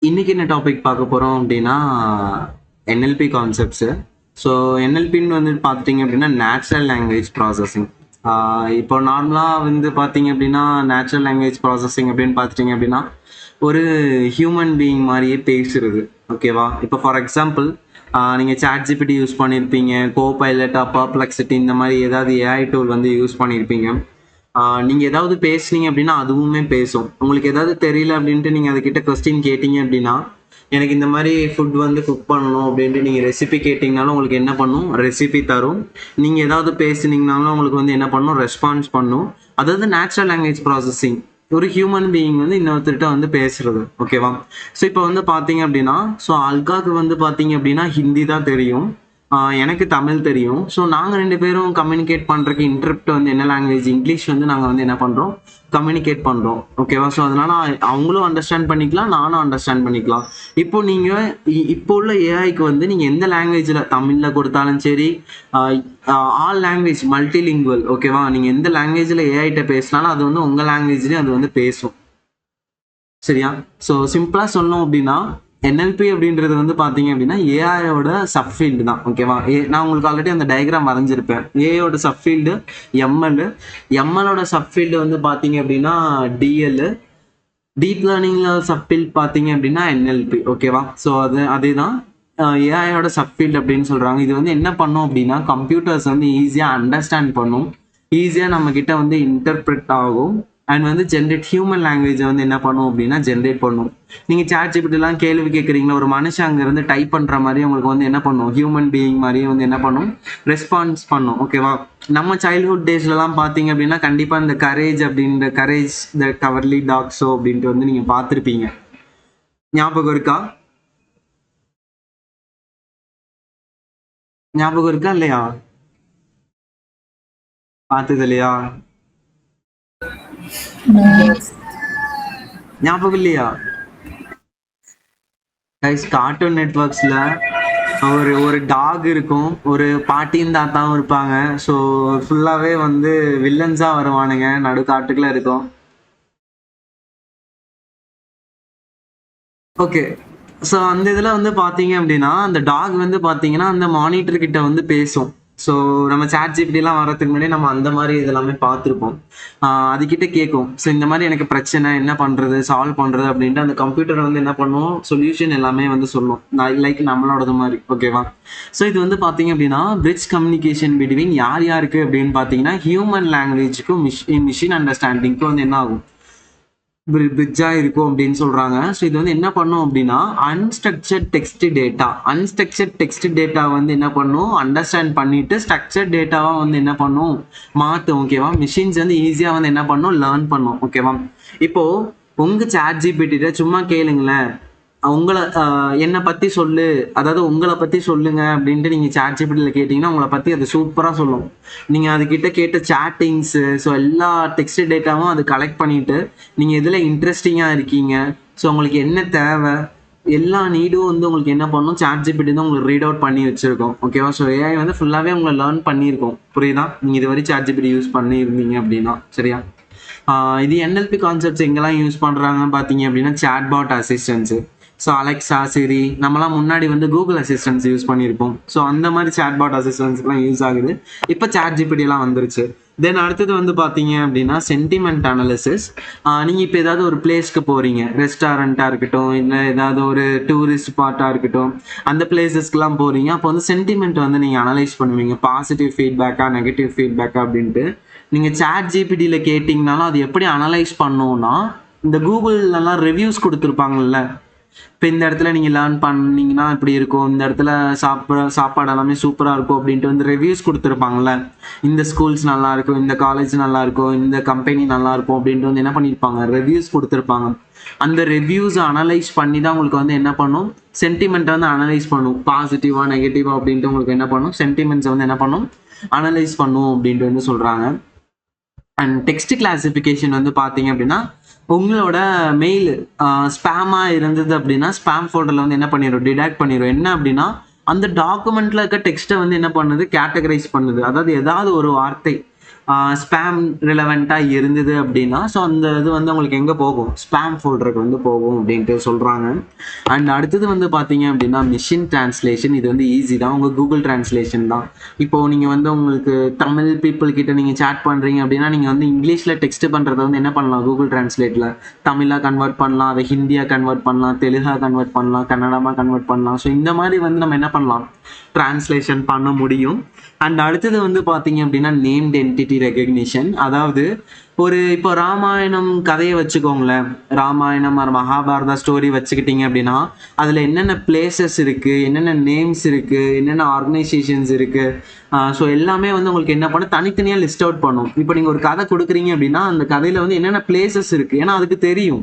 இன்னைக்கு என்ன டாபிக் பார்க்க போறோம் அப்படின்னா என்எல்பி கான்செப்ட்ஸு. ஸோ என்எல்பின்னு வந்து பார்த்துட்டிங்க அப்படின்னா நேச்சுரல் லாங்குவேஜ் ப்ராசஸிங். இப்போ நார்மலாக வந்து பார்த்தீங்க அப்படின்னா நேச்சுரல் லாங்குவேஜ் ப்ராசஸிங் அப்படின்னு பார்த்துட்டிங்க அப்படின்னா ஒரு ஹியூமன் பீயிங் மாதிரியே பேசுறது. ஓகேவா? இப்போ ஃபார் எக்ஸாம்பிள் நீங்கள் சாட் ஜிபிடி யூஸ் பண்ணியிருப்பீங்க, கோ பைலட்டா, பர்ப்ளெக்சிட்டி இந்த மாதிரி ஏதாவது ஏஐ டூல் வந்து யூஸ் பண்ணியிருப்பீங்க. நீங்கள் ஏதாவது பேசுனீங்க அப்படின்னா அதுவுமே பேசும். உங்களுக்கு ஏதாவது தெரியல அப்படின்ட்டு நீங்கள் அதுக்கிட்ட கொஸ்டின் கேட்டீங்க அப்படின்னா, எனக்கு இந்த மாதிரி ஃபுட் வந்து குக் பண்ணணும் அப்படின்ட்டு நீங்கள் ரெசிபி கேட்டிங்கனாலும் உங்களுக்கு என்ன பண்ணும், ரெசிபி தரும். நீங்கள் ஏதாவது பேசுனீங்கனாலும் உங்களுக்கு வந்து என்ன பண்ணும், ரெஸ்பான்ஸ் பண்ணும். அதாவது நேச்சுரல் லாங்குவேஜ் ப்ராசஸிங். ஒரு ஹியூமன் பீயிங் வந்து இன்னொருத்தர்கிட்ட வந்து பேசுறது. ஓகேவா? ஸோ இப்போ வந்து பார்த்தீங்க அப்படின்னா, ஸோ அல்காக்கு வந்து பார்த்தீங்க அப்படின்னா ஹிந்தி தான் தெரியும். எனக்கு தமிழ் தெரியும். ஸோ நாங்கள் 2 பேரும் கம்யூனிகேட் பண்ணுறதுக்கு இன்டர்ப்ட் வந்து என்ன லாங்குவேஜ், இங்கிலீஷ் வந்து நாங்கள் வந்து என்ன பண்ணுறோம், கம்யூனிகேட் பண்ணுறோம். ஓகேவா? ஸோ அதனால அவங்களும் அண்டர்ஸ்டாண்ட் பண்ணிக்கலாம், நானும் அண்டர்ஸ்டாண்ட் பண்ணிக்கலாம். இப்போ நீங்கள் இப்போ உள்ள ஏஐக்கு வந்து நீங்கள் எந்த லாங்குவேஜில், தமிழில் கொடுத்தாலும் சரி, ஆல் லாங்குவேஜ் மல்டிலிங்குவல். ஓகேவா? நீங்கள் எந்த லாங்குவேஜில் ஏஐட்ட பேசினாலும் அது வந்து உங்கள் லாங்குவேஜ்லேயும் அது வந்து பேசும். சரியா? ஸோ சிம்பிளாக சொல்லணும் அப்படின்னா என்எல்பி அப்படின்றது வந்து பார்த்தீங்க அப்படின்னா ஏஐயோட சப்ஃபீல்டு தான். ஓகேவா? நான் உங்களுக்கு ஆல்ரெடி அந்த டயக்ராம் வரைஞ்சிருப்பேன். ஏஐயோட சப்ஃபீல்டு எம்எல். எம்எலோட சப்ஃபீல்டு வந்து பார்த்தீங்க அப்படின்னா டிஎல். டீப் லேர்னிங்கில் சப்ஃபீல்டு பார்த்தீங்க அப்படின்னா என்எல்பி. ஓகேவா? ஸோ அதே தான் ஏஐயோட சப்ஃபீல்டு அப்படின்னு சொல்கிறாங்க. இது வந்து என்ன பண்ணும் அப்படின்னா கம்ப்யூட்டர்ஸ் வந்து ஈஸியாக அண்டர்ஸ்டாண்ட் பண்ணும், ஈஸியாக நம்மக்கிட்ட வந்து இன்டர்பிரட் ஆகும், அண்ட் வந்து ஜென்ரேட் ஹியூமன் லாங்குவேஜை வந்து என்ன பண்ணும் அப்படின்னா ஜென்ரேட் பண்ணும். நீங்கள் சாட் ஜிபிடிலாம் கேள்வி கேட்குறீங்களா, ஒரு மனுஷன் அங்கேருந்து டைப் பண்ணுற மாதிரி உங்களுக்கு வந்து என்ன பண்ணும், ஹியூமன் பீயிங் மாதிரியே வந்து என்ன பண்ணும், ரெஸ்பான்ஸ் பண்ணும். ஓகேவா? நம்ம சைல்ட்ஹுட் டேஸ்லலாம் பார்த்தீங்க அப்படின்னா கண்டிப்பாக இந்த கரேஜ் த கவர்லி டாக்ஸோ அப்படின்ட்டு வந்து நீங்கள் பார்த்துருப்பீங்க. ஞாபகம் இருக்கா? ஞாபகம் இருக்கா இல்லையா? பார்த்தது இல்லையா? ஞாபகம் இல்லையா? கைஸ், கார்ட்டூன் நெட்வொர்க்ஸ்ல ஒரு ஒரு டாக் இருக்கும், ஒரு பாட்டியும் தாத்தாவும் இருப்பாங்க. ஸோ ஃபுல்லாவே வந்து வில்லன்ஸா வருவானுங்க, நடு காட்டுக்குள்ள இருக்கும். ஓகே. ஸோ அந்த இதில் வந்து பார்த்தீங்க அப்படின்னா அந்த டாக் வந்து பார்த்தீங்கன்னா அந்த மானிட்டர் கிட்ட வந்து பேசும். ஸோ நம்ம சாட் ஜிபிடிலாம் வர்றதுக்கு முன்னாடி நம்ம அந்த மாதிரி இதெல்லாமே பார்த்துருப்போம். அதுக்கிட்ட கேட்கும், ஸோ இந்த மாதிரி எனக்கு பிரச்சனை, என்ன பண்ணுறது, சால்வ் பண்ணுறது அப்படின்ட்டு அந்த கம்ப்யூட்டர் வந்து என்ன பண்ணும், சொல்யூஷன் எல்லாமே வந்து சொல்லும், லைக் நம்மளோடது மாதிரி. ஓகேவா? ஸோ இது வந்து பார்த்தீங்க அப்படின்னா பிரிட்ஜ் கம்யூனிகேஷன் பிட்வீன் யார் யாருக்கு அப்படின்னு பார்த்தீங்கன்னா ஹியூமன் லாங்குவேஜுக்கும் மிஷின் அண்டர்ஸ்டாண்டிங்க்கும் வந்து என்ன ஆகும், பிரிட்ஜாக இருக்கும் அப்படின்னு சொல்கிறாங்க. ஸோ இது வந்து என்ன பண்ணும் அப்படின்னா அன்ஸ்ட்ரக்சர்ட் டெக்ஸ்ட் டேட்டா வந்து என்ன பண்ணும், அண்டர்ஸ்டாண்ட் பண்ணிட்டு ஸ்ட்ரக்சர்ட் டேட்டாவாக வந்து என்ன பண்ணும், மாற்றும். ஓகேவா? மிஷின்ஸ் வந்து ஈஸியாக வந்து என்ன பண்ணும், லேர்ன் பண்ணும். ஓகேவா? இப்போது உங்கள் சாட் ஜிபிடிட்ட சும்மா கேளுங்களேன், உங்களை என்னை பற்றி சொல்லு, அதாவது உங்களை பற்றி சொல்லுங்க அப்படின்ட்டு நீங்கள் சாட் ஜிபிடியில் கேட்டிங்கன்னா உங்களை பற்றி அது சூப்பராக சொல்லும். நீங்கள் அதுக்கிட்ட கேட்ட சேட்டிங்ஸு, ஸோ எல்லா டெக்ஸ்ட் டேட்டாவும் அது கலெக்ட் பண்ணிவிட்டு நீங்கள் எதில் இன்ட்ரெஸ்டிங்காக இருக்கீங்க, ஸோ உங்களுக்கு என்ன தேவை, எல்லா நீடும் வந்து உங்களுக்கு என்ன பண்ணும், சாட் ஜிபிடி தான் உங்களுக்கு ரீட் அவுட் பண்ணி வச்சுருக்கோம். ஓகேவா? ஸோ ஏஐ வந்து ஃபுல்லாகவே உங்களை லேர்ன் பண்ணியிருக்கோம். புரியுதா? நீங்கள் இதுவரை சாட் ஜிபிடி யூஸ் பண்ணியிருந்தீங்க அப்படின்னா. சரியா? இது என்எல்பி கான்செப்ட்ஸ் எங்கெல்லாம் யூஸ் பண்ணுறாங்கன்னு பார்த்தீங்க அப்படின்னா சாட்பாட் அசிஸ்டன்ஸு. ஸோ அலெக்ஸா, சிரி, நம்மலாம் முன்னாடி வந்து கூகுள் அசிஸ்டன்ஸ் யூஸ் பண்ணியிருப்போம். ஸோ அந்த மாதிரி சாட்பாட் அசிஸ்டன்ஸ்லாம் யூஸ் ஆகுது. இப்போ சாட் ஜிபிடிலாம் வந்துருச்சு. தென் அடுத்தது வந்து பார்த்தீங்க அப்படின்னா சென்டிமெண்ட் அனாலிசிஸ். நீங்கள் இப்போ ஏதாவது ஒரு பிளேஸ்க்கு போகிறீங்க, ரெஸ்டாரண்ட்டாக இருக்கட்டும், இல்லை ஏதாவது ஒரு டூரிஸ்ட் ஸ்பாட்டாக இருக்கட்டும், அந்த பிளேசஸ்க்கெலாம் போகிறீங்க. அப்போ வந்து சென்டிமெண்ட் வந்து நீங்கள் அனலைஸ் பண்ணுவீங்க, பாசிட்டிவ் ஃபீட்பேக்கா நெகட்டிவ் ஃபீட்பேக்கா அப்படின்ட்டு. நீங்கள் சாட் ஜிபிடியில் கேட்டிங்கனாலும் அது எப்படி அனலைஸ் பண்ணோன்னா, இந்த கூகுள்லலாம் ரிவ்யூஸ் கொடுத்துருப்பாங்கல்ல, இப்போ இந்த இடத்துல நீங்கள் லேர்ன் பண்ணீங்கன்னா இப்படி இருக்கும், இந்த இடத்துல சாப்பாடு எல்லாமே சூப்பராக இருக்கும் அப்படின்ட்டு வந்து ரிவ்யூஸ் கொடுத்துருப்பாங்கல்ல, இந்த ஸ்கூல்ஸ் நல்லாயிருக்கும், இந்த காலேஜ் நல்லாயிருக்கும், இந்த கம்பெனி நல்லாயிருக்கும் அப்படின்ட்டு வந்து என்ன பண்ணியிருப்பாங்க, ரிவ்யூஸ் கொடுத்துருப்பாங்க. அந்த ரிவ்யூஸை அனலைஸ் பண்ணி தான் உங்களுக்கு வந்து என்ன பண்ணும், சென்டிமெண்ட்டை வந்து அனலைஸ் பண்ணும், பாசிட்டிவாக நெகட்டிவாக அப்படின்ட்டு உங்களுக்கு என்ன பண்ணும், சென்டிமெண்ட்ஸை வந்து என்ன பண்ணும், அனலைஸ் பண்ணும் அப்படின்ட்டு வந்து சொல்கிறாங்க. அண்ட் டெக்ஸ்ட் கிளாசிஃபிகேஷன் வந்து பார்த்தீங்க அப்படின்னா உங்களோட மெயில் ஸ்பேமாக இருந்தது அப்படின்னா ஸ்பேம் ஃபோல்டரில் வந்து என்ன பண்ணிடும், டிடெக்ட் பண்ணிடும். என்ன அப்படின்னா அந்த டாக்குமெண்ட்டில் இருக்க டெக்ஸ்ட்டை வந்து என்ன பண்ணுது, கேட்டகரைஸ் பண்ணுது. அதாவது ஏதாவது ஒரு வார்த்தை ஸ்பேம் ரிலவெண்ட்டாக இருந்தது அப்படின்னா ஸோ அந்த இது வந்து உங்களுக்கு எங்கே போகும், ஸ்பேம் ஃபோல்டருக்கு வந்து போகும் அப்படின்ட்டு சொல்கிறாங்க. அண்ட் அடுத்தது வந்து பார்த்தீங்க அப்படின்னா மிஷின் டிரான்ஸ்லேஷன். இது வந்து ஈஸி தான், உங்கள் கூகுள் டிரான்ஸ்லேஷன் தான். இப்போது நீங்கள் வந்து உங்களுக்கு தமிழ் பீப்புள் கிட்ட நீங்கள் சேட் பண்ணுறீங்க அப்படின்னா நீங்கள் வந்து இங்கிலீஷில் டெக்ஸ்ட் பண்ணுறத வந்து என்ன பண்ணலாம், கூகுள் டிரான்ஸ்லேட்டில் தமிழாக கன்வெர்ட் பண்ணலாம், அதை ஹிந்தியாக கன்வெர்ட் பண்ணலாம், தெலுங்காக கன்வெர்ட் பண்ணலாம், கன்னடமாக கன்வெர்ட் பண்ணலாம். ஸோ இந்த மாதிரி வந்து நம்ம என்ன பண்ணலாம், டிரான்ஸ்லேஷன் பண்ண முடியும். அண்ட் அடுத்தது வந்து பார்த்தீங்க அப்படின்னா நேம்ட் என்டிட்டி ரெகக்னிஷன். அதாவது ஒரு இப்போ ராமாயணம் கதையை வச்சுக்கோங்களேன், ராமாயணம் ஒரு மகாபாரதா ஸ்டோரி வச்சுக்கிட்டீங்க அப்படின்னா அதில் என்னென்ன பிளேசஸ் இருக்குது, என்னென்ன நேம்ஸ் இருக்குது, என்னென்ன ஆர்கனைசேஷன்ஸ் இருக்குது, ஸோ எல்லாமே வந்து உங்களுக்கு என்ன பண்ணும், தனித்தனியாக லிஸ்ட் அவுட் பண்ணும். இப்போ நீங்கள் ஒரு கதை கொடுக்குறீங்க அப்படின்னா அந்த கதையில் வந்து என்னென்ன பிளேசஸ் இருக்குது, ஏன்னா அதுக்கு தெரியும்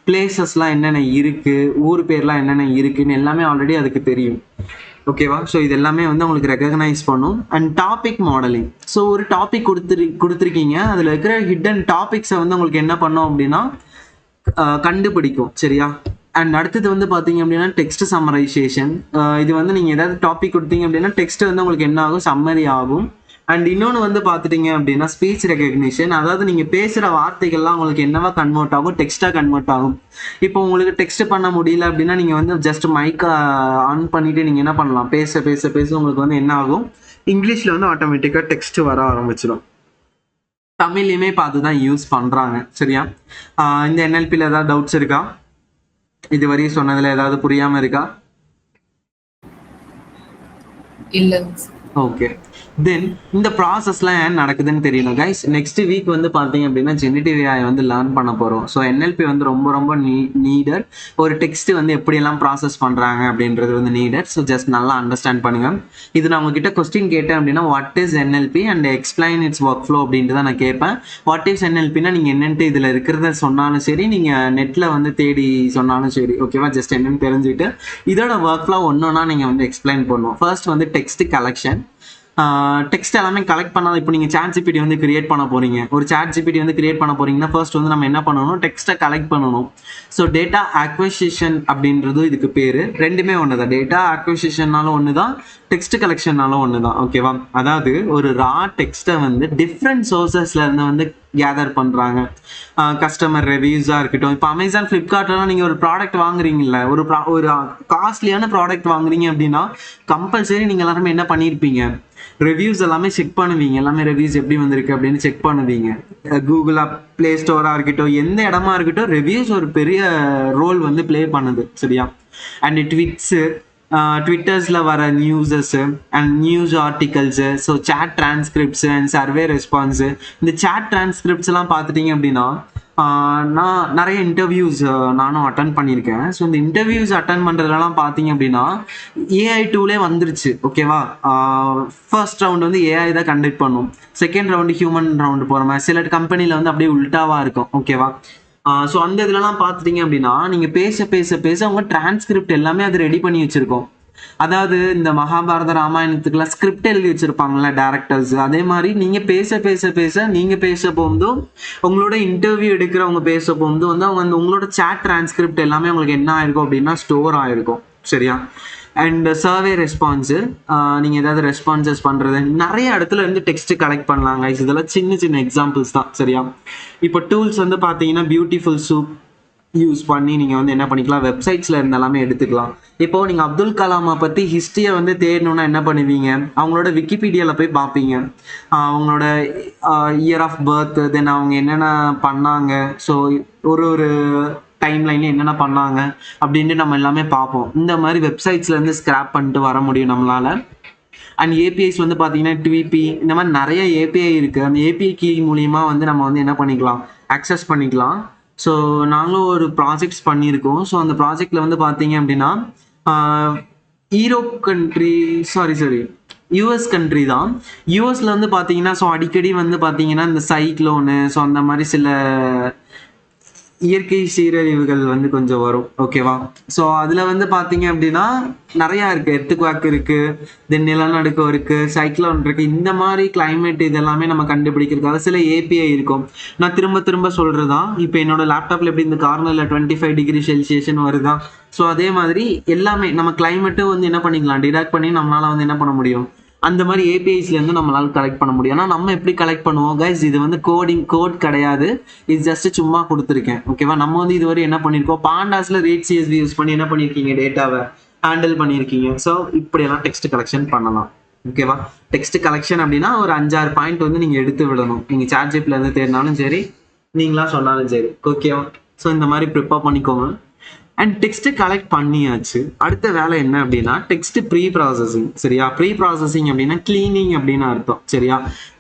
பிளேசஸ்லாம் என்னென்ன இருக்குது, ஊர் பேர்லாம் என்னென்ன இருக்குன்னு எல்லாமே ஆல்ரெடி அதுக்கு தெரியும். ஓகேவா? ஸோ இது எல்லாமே வந்து உங்களுக்கு ரெகக்னைஸ் பண்ணும். And topic modelling. ஸோ ஒரு டாபிக் கொடுத்துருக்கீங்க, அதில் இருக்கிற ஹிடன் டாபிக்ஸை வந்து உங்களுக்கு என்ன பண்ணோம் அப்படின்னா கண்டுபிடிக்கும். சரியா? அண்ட் அடுத்தது வந்து பார்த்தீங்க அப்படின்னா டெக்ஸ்ட் சம்மரைசேஷன். இது வந்து நீங்கள் ஏதாவது டாபிக் கொடுத்தீங்க அப்படின்னா டெக்ஸ்ட் வந்து உங்களுக்கு என்ன ஆகும், சம்மரி ஆகும். அண்ட் இன்னொன்று வந்து பார்த்துட்டீங்க அப்படின்னா ஸ்பீச் ரெகக்னிஷன். அதாவது நீங்கள் பேசுகிற வார்த்தைகள்லாம் உங்களுக்கு என்னவா கன்வெர்ட் ஆகும், டெக்ஸ்ட்டாக கன்வெர்ட் ஆகும். இப்போ உங்களுக்கு டெக்ஸ்ட் பண்ண முடியல அப்படின்னா நீங்கள் வந்து ஜஸ்ட் மைக்கை ஆன் பண்ணிவிட்டு நீங்கள் என்ன பண்ணலாம், பேச பேச பேச உங்களுக்கு வந்து என்ன ஆகும், இங்கிலீஷில் வந்து ஆட்டோமேட்டிக்காக டெக்ஸ்ட் வர ஆரம்பிச்சிடும். தமிழ்லையுமே பார்த்து தான் யூஸ் பண்ணுறாங்க. சரியா? இந்த என்எல்பியில் ஏதாவது டவுட்ஸ் இருக்கா, இது வரையும் சொன்னதில் ஏதாவது புரியாமல் இருக்கா? இல்லை. ஓகே. தென் இந்த ப்ராசஸ்லாம் ஏன் நடக்குதுன்னு தெரியல கைஸ். நெக்ஸ்ட் வீக் வந்து பார்த்தீங்க அப்படின்னா ஜெனரேட்டிவ் ஏஐ வந்து லேர்ன் பண்ண போகிறோம். ஸோ என்எல்பி வந்து ரொம்ப ரொம்ப நீடட். ஒரு டெக்ஸ்ட் வந்து எப்படியெல்லாம் ப்ராசஸ் பண்ணுறாங்க அப்படின்றது வந்து நீடட். ஸோ ஜஸ்ட் நல்லா அண்டர்ஸ்டாண்ட் பண்ணுங்கள். இது நான் உங்ககிட்ட கொஸ்டின் கேட்டேன் அப்படின்னா what is NLP and explain it's work flow அப்படின்ட்டு தான் நான் கேட்பேன். வாட் இஸ் என்எல்பின்னா நீங்கள் என்னென்ட்டு இதில் இருக்கிறத சொன்னாலும் சரி, நீங்கள் நெட்டில் வந்து தேடி சொன்னாலும் சரி, ஓகேவா? ஜஸ்ட் என்னென்னு தெரிஞ்சுக்கிட்டு இதோட ஒர்க் ஃப்ளோ ஒன்றுனா நீங்கள் வந்து எக்ஸ்பிளைன் பண்ணுவோம். ஃபர்ஸ்ட் வந்து டெக்ஸ்ட் கலெக்ஷன். டெக்ஸ்ட் எல்லாமே கலெக்ட் பண்ணாத. இப்போ நீங்கள் சாட் ஜிபிடி வந்து கிரியேட் பண்ண போறீங்க, ஒரு சாட் ஜிபிடி வந்து கிரியேட் பண்ண போறீங்கன்னா ஃபர்ஸ்ட் வந்து நம்ம என்ன பண்ணணும், டெக்ஸ்ட்டை கலெக்ட் பண்ணணும். ஸோ டேட்டா அக்விசிஷன் அப்படின்றது இதுக்கு பேர். ரெண்டுமே ஒன்று தான், டேட்டா அக்விசிஷன்னாலும் ஒன்று தான், டெக்ஸ்ட் கலெக்ஷன்னாலும் ஒன்று தான். ஓகேவா? அதாவது ஒரு ரா டெக்ஸ்ட்டை வந்து டிஃப்ரெண்ட் சோர்சஸ்ல இருந்து வந்து கேதர் பண்ணுறாங்க. கஸ்டமர் ரிவ்யூஸாக இருக்கட்டும். இப்போ அமேசான், ஃப்ளிப்கார்ட்லாம் நீங்கள் ஒரு ப்ராடக்ட் வாங்குறீங்கல்ல, ஒரு காஸ்ட்லியான ப்ராடக்ட் வாங்குறீங்க அப்படின்னா கம்பல்சரி நீங்கள் எல்லாருமே என்ன பண்ணியிருப்பீங்க, ரிவ்யூஸ் எல்லாமே செக் பண்ணுவீங்க. எல்லாமே ரிவ்யூஸ் எப்படி வந்திருக்கு அப்படின்னு செக் பண்ணுவீங்க. கூகுள் ப்ளே ஸ்டோராக இருக்கட்டும், எந்த இடமா இருக்கட்டும், ரிவ்யூஸ் ஒரு பெரிய ரோல் வந்து ப்ளே பண்ணுது. சரியா? அண்ட் ட்விட்டர்ஸில் வர நியூஸஸ்ஸு and news articles, so chat transcripts and survey response. இந்த சேட் டிரான்ஸ்கிரிப்ட்ஸ் எல்லாம் பார்த்துட்டிங்க அப்படின்னா நான் நிறைய இன்டர்வியூஸ் நானும் அட்டன் பண்ணியிருக்கேன். ஸோ இந்த இன்டர்வியூஸ் அட்டன் பண்ணுறதுலாம் பார்த்தீங்க அப்படின்னா ஏஐ டூலே வந்துருச்சு. ஓகேவா? ஃபர்ஸ்ட் ரவுண்ட் வந்து ஏஐ தான் கண்டக்ட் பண்ணும், செகண்ட் ரவுண்டு ஹியூமன் ரவுண்டு போகிற மாதிரி. சில கம்பெனியில் வந்து அப்படியே உல்ட்டாவாக இருக்கும். ஓகேவா? ஸோ அந்த இதுலலாம் பார்த்துட்டிங்க அப்படின்னா நீங்கள் பேச பேச பேச அவங்க டிரான்ஸ்கிரிப்ட் எல்லாமே அது ரெடி பண்ணி வச்சுருக்கோம். அதாவது இந்த மகாபாரத ராமாயணத்துக்குலாம் ஸ்கிரிப்ட் எழுதி வச்சிருப்பாங்கல்ல டேரக்டர்ஸ், அதே மாதிரி நீங்கள் பேச பேச பேச நீங்கள் பேச போகும்போதும் உங்களோட இன்டர்வியூ எடுக்கிறவங்க பேச போகும்போது வந்து அவங்க உங்களோட சேட் டிரான்ஸ்கிரிப்ட் எல்லாமே உங்களுக்கு என்ன ஆயிருக்கும் அப்படின்னா ஸ்டோர் ஆயிருக்கும். சரியா? அண்ட் சர்வே ரெஸ்பான்ஸு, நீங்கள் ஏதாவது ரெஸ்பான்சஸ் பண்ணுறது, நிறைய இடத்துல இருந்து டெக்ஸ்ட் கலெக்ட் பண்ணலாங்க. இதெல்லாம் சின்ன சின்ன எக்ஸாம்பிள்ஸ் தான். சரியா? இப்போ டூல்ஸ் வந்து பார்த்தீங்கன்னா பியூட்டிஃபுல் சூப் யூஸ் பண்ணி நீங்கள் வந்து என்ன பண்ணிக்கலாம், வெப்சைட்ஸில் இருந்து எல்லாமே எடுத்துக்கலாம். இப்போது நீங்கள் அப்துல் கலாமை பற்றி ஹிஸ்ட்ரியை வந்து தேடணுன்னா என்ன பண்ணுவீங்க, அவங்களோட விக்கிபீடியாவில் போய் பார்ப்பீங்க. அவங்களோட இயர் ஆஃப் பர்த், தென் அவங்க என்னென்ன பண்ணாங்க, ஸோ ஒரு ஒரு டைம்லைனில் என்னென்ன பண்ணாங்க அப்படின்ட்டு நம்ம எல்லாமே பார்ப்போம். இந்த மாதிரி வெப்சைட்ஸ்லேருந்து ஸ்க்ராப் பண்ணிட்டு வர முடியும் நம்மளால். அண்ட் ஏபிஐஸ் வந்து பார்த்தீங்கன்னா ட்விபி, இந்த மாதிரி நிறைய ஏபிஐ இருக்குது. அந்த ஏபிஐ கீ மூலிமா வந்து நம்ம வந்து என்ன பண்ணிக்கலாம், அக்சஸ் பண்ணிக்கலாம். ஸோ நாங்களும் ஒரு ப்ராஜெக்ட்ஸ் பண்ணியிருக்கோம். ஸோ அந்த ப்ராஜெக்டில் வந்து பார்த்தீங்க அப்படின்னா Europe country, sorry US country தான். யூஎஸில் வந்து பார்த்தீங்கன்னா ஸோ அடிக்கடி வந்து பார்த்தீங்கன்னா இந்த சைக்ளோனு, ஸோ அந்த மாதிரி சில இயற்கை சீரழிவுகள் வந்து கொஞ்சம் வரும். ஓகேவா? ஸோ அதில் வந்து பார்த்தீங்க அப்படின்னா நிறையா இருக்குது. எர்த்குவேக் இருக்குது, தென் நிலநடுக்கம் இருக்குது, சைக்ளோன் இருக்குது. இந்த மாதிரி கிளைமேட் இதெல்லாமே நம்ம கண்டுபிடிக்கிறதுக்காக சில ஏபிஐ இருக்கும். நான் திரும்ப திரும்ப சொல்கிறது தான். இப்போ என்னோட லேப்டாப்பில் எப்படி இந்த கார்னரில் 25 டிகிரி செல்சியஸ்ன்னு வருதா, ஸோ அதே மாதிரி எல்லாமே நம்ம கிளைமேட்டும் வந்து என்ன பண்ணிக்கலாம், டிடெக்ட் பண்ணி நம்மளால் வந்து என்ன பண்ண முடியும், அந்த மாதிரி ஏபிஐஸ்லேருந்து நம்மளால கலெக்ட் பண்ண முடியும். ஆனால் நம்ம எப்படி கலெக்ட் பண்ணுவோம் கைஸ், இது வந்து கோட் கிடையாது, இது ஜஸ்ட் சும்மா கொடுத்துருக்கேன். ஓகேவா, நம்ம வந்து இதுவரை என்ன பண்ணியிருக்கோம், பாண்டாஸில் ரேட் சிஎஸ்வி யூஸ் பண்ணி என்ன பண்ணியிருக்கீங்க, டேட்டாவை ஹேண்டில் பண்ணியிருக்கீங்க. ஸோ இப்படியெல்லாம் டெக்ஸ்ட் கலெக்ஷன் பண்ணலாம். ஓகேவா, டெக்ஸ்ட் கலெக்ஷன் அப்படின்னா ஒரு 5-6 பாயிண்ட் வந்து நீங்கள் எடுத்து விடணும். நீங்கள் சாட்ஜிப்ல இருந்து தேடினாலும் சரி, நீங்களா சொன்னாலும் சரி. ஓகேவா, ஸோ இந்த மாதிரி ப்ரிப்பேர் பண்ணிக்கோங்க. அண்ட் டெக்ஸ்ட் கலெக்ட் பண்ணியாச்சு. அடுத்த வேலை என்ன அப்படின்னா டெக்ஸ்ட் ப்ரீ ப்ராசஸிங். சரியா, ப்ரீ ப்ராசஸிங் அப்படின்னா கிளீனிங் அப்படின்னு அர்த்தம். சரியா,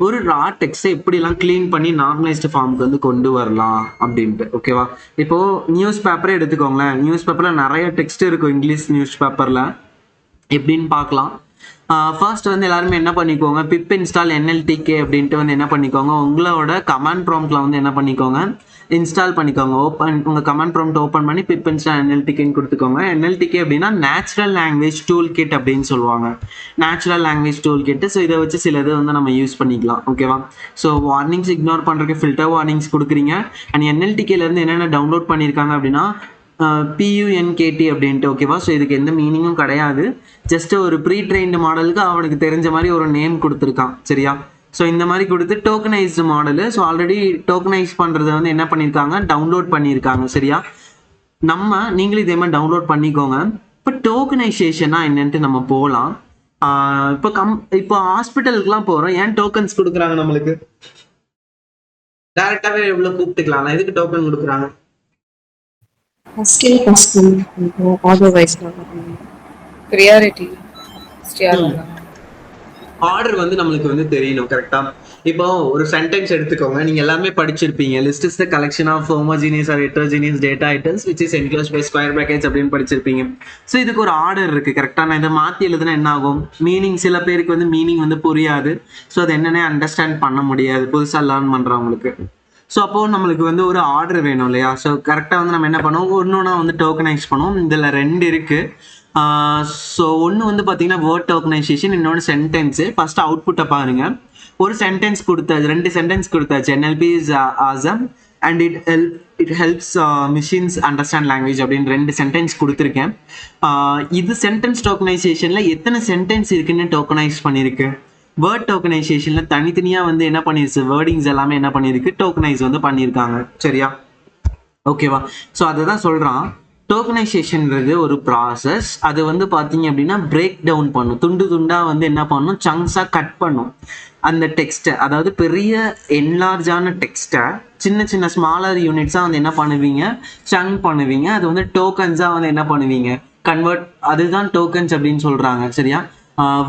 ஒரு ரா டெக்ஸ்ட்டை எப்படிலாம் கிளீன் பண்ணி நார்மலைஸ்டு ஃபார்முக்கு வந்து கொண்டு வரலாம் அப்படின்ட்டு. ஓகேவா, இப்போ நியூஸ் பேப்பரே எடுத்துக்கோங்களேன். நியூஸ் பேப்பரில் நிறைய டெக்ஸ்ட் இருக்கும் இங்கிலீஷ் நியூஸ் பேப்பரில். எப்படின்னு பார்க்கலாம். ஃபர்ஸ்ட் வந்து எல்லாருமே என்ன பண்ணிக்கோங்க, பிப் இன்ஸ்டால் என்எல்டிகே அப்படின்ட்டு வந்து என்ன பண்ணிக்கோங்க, உங்களோட கமாண்ட் ப்ராம்ப்ட்ல வந்து என்ன பண்ணிக்கோங்க, இன்ஸ்டால் பண்ணிக்கோங்க. உங்கள் கமாண்ட் ப்ராம்ப்ட் ஓப்பன் பண்ணி பிப் இன்ஸ்டால் என்எல்டிகேன்னு கொடுத்துக்கோங்க. என்எல்டிகே அப்படின்னா நேச்சுரல் லாங்குவேஜ் டூல் கிட் அப்படின்னு சொல்லுவாங்க. Natural language tool kit. So இதை வச்சு சில இது வந்து நம்ம யூஸ் பண்ணிக்கலாம். ஓகேவா, ஸோ வார்னிங்ஸ் இக்னோர் பண்ணுறதுக்கு ஃபில்டர் வார்னிங்ஸ் கொடுக்குறீங்க. அண்ட் என்எல்டிகேலேருந்து என்னென்ன டவுன்லோட் பண்ணியிருக்காங்க அப்படின்னா PUNKT அப்படின்ட்டு. ஓகேவா, ஸோ இதுக்கு எந்த மீனிங்கும் கிடையாது. ஜஸ்ட் ஒரு ப்ரீ ட்ரெயின்டு மாடலுக்கு அவனுக்கு தெரிஞ்ச மாதிரி ஒரு நேம் கொடுத்துருக்கான். சரியா, ஸோ இந்த மாதிரி கொடுத்து tokenized model. So already tokenize பண்ணுறத வந்து என்ன பண்ணியிருக்காங்க, டவுன்லோட் பண்ணியிருக்காங்க. சரியா, நீங்களும் இதே மாதிரி டவுன்லோட் பண்ணிக்கோங்க. இப்போ டோக்கனைசேஷனா என்னன்ட்டு நம்ம போகலாம். இப்போ ஹாஸ்பிட்டலுக்குலாம் போகிறோம், ஏன் டோக்கன்ஸ் கொடுக்குறாங்க நம்மளுக்கு? டேரெக்டாகவே எவ்வளோ கூப்பிட்டுக்கலாம், எதுக்கு டோக்கன் கொடுக்குறாங்க? ஆர்டர் வந்து நம்மளுக்கு வந்து தெரியணும். கரெக்டா, இப்போ ஒரு சென்டென்ஸ் எடுத்துக்கோங்க. நீங்க எல்லாமே படிச்சிருப்பீங்க. List is the collection of homogeneous or heterogeneous data items which is enclosed by square brackets அப்படின்னு படிச்சிருப்பீங்க. ஸோ இதுக்கு ஒரு ஆர்டர் இருக்கு. கரெக்டா, நான் இதை மாத்தி எழுதுனா என்ன ஆகும், மீனிங் சில பேருக்கு வந்து மீனிங் வந்து புரியாது. ஸோ அது என்னன்னே அண்டர்ஸ்டாண்ட் பண்ண முடியாது புதுசா லேர்ன் பண்றவங்களுக்கு. ஸோ அப்போ நம்மளுக்கு வந்து ஒரு ஆர்டர் வேணும் இல்லையா? ஸோ கரெக்டாக வந்து நம்ம என்ன பண்ணுவோம், ஒன்னொன்னா வந்து டோக்கனைஸ் பண்ணுவோம். இதில் 2 இருக்கு. ஸோ ஒன்று வந்து பார்த்தீங்கன்னா வேர்ட் டோக்கனைசேஷன், இன்னொன்று சென்டென்ஸு. ஃபர்ஸ்ட் அவுட்புட்டை பாருங்க. ஒரு சென்டென்ஸ் கொடுத்தாச்சு, 2 சென்டென்ஸ் கொடுத்தாச்சு. NLP is awesome and it helps machines understand language அப்படின்னு 2 சென்டென்ஸ் கொடுத்துருக்கேன். இது சென்டென்ஸ் டோக்கனைசேஷனில் எத்தனை சென்டென்ஸ் இருக்குன்னு டோக்கனைஸ் பண்ணியிருக்கு. வேர்ட் டோக்கனைசேஷன்ல தனித்தனியா வந்து என்ன பண்ணிருச்சு, வேர்டிங்ஸ் எல்லாமே என்ன பண்ணிருக்கு, டோக்கனைஸ் வந்து பண்ணியிருக்காங்க. சரியா, ஓகேவா, ஸோ அதை தான் சொல்றான். டோக்கனைசேஷன்ன்றது ஒரு ப்ராசஸ். அது வந்து பார்த்தீங்க அப்படின்னா பிரேக் டவுன் பண்ணும், துண்டு துண்டாக வந்து என்ன பண்ணும், சங்க்ஸாக கட் பண்ணும் அந்த டெக்ஸ்ட்டை. அதாவது பெரிய என்லார்ஜான டெக்ஸ்ட்டை சின்ன சின்ன ஸ்மாலர் யூனிட்ஸாக வந்து என்ன பண்ணுவீங்க, சங்க் பண்ணுவீங்க. அது வந்து டோக்கன்ஸாக வந்து என்ன பண்ணுவீங்க, கன்வெர்ட். அதுதான் டோக்கன்ஸ் அப்படின்னு சொல்கிறாங்க. சரியா,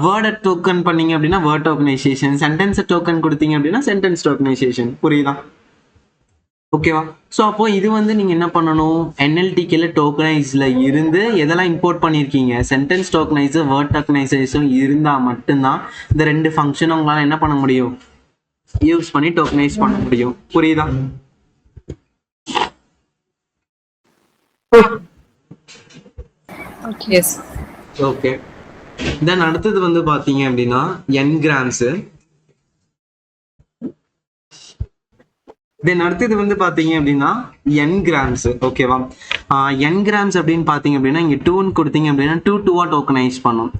வேர்டை டோக்கன் பண்ணீங்க அப்படின்னா வேர்ட் டோக்கனைசேஷன், சென்டென்ஸை டோக்கன் கொடுத்தீங்க அப்படின்னா சென்டென்ஸ் டோக்கனைசேஷன். புரியுதா? ஓகேவா, ஸோ அப்போ இது வந்து நீங்கள் என்ன பண்ணணும், NLTKல டோக்கனைஸில் இருந்து எதெல்லாம் இம்போர்ட் பண்ணியிருக்கீங்க, சென்டென்ஸ் டோக்கனைஸர் வேர்ட் டோக்கனைசேஷன் இருந்தால் மட்டும்தான் இந்த 2 ஃபங்க்ஷனும் உங்களால் என்ன பண்ண முடியும், யூஸ் பண்ணி டோக்கனைஸ் பண்ண முடியும். புரியுதா? ஓகே, தென் அடுத்தது வந்து பார்த்தீங்க அப்படின்னா என்கிராம்ஸு. தென் அடுத்தது வந்து பார்த்தீங்க அப்படின்னா என்கிராம்ஸ். ஓகேவா, என்கிராம்ஸ் அப்படின்னு பார்த்தீங்க அப்படின்னா இங்கே 2ன்னு கொடுத்தீங்க அப்படின்னா 2 டோக்கனைஸ் பண்ணும்.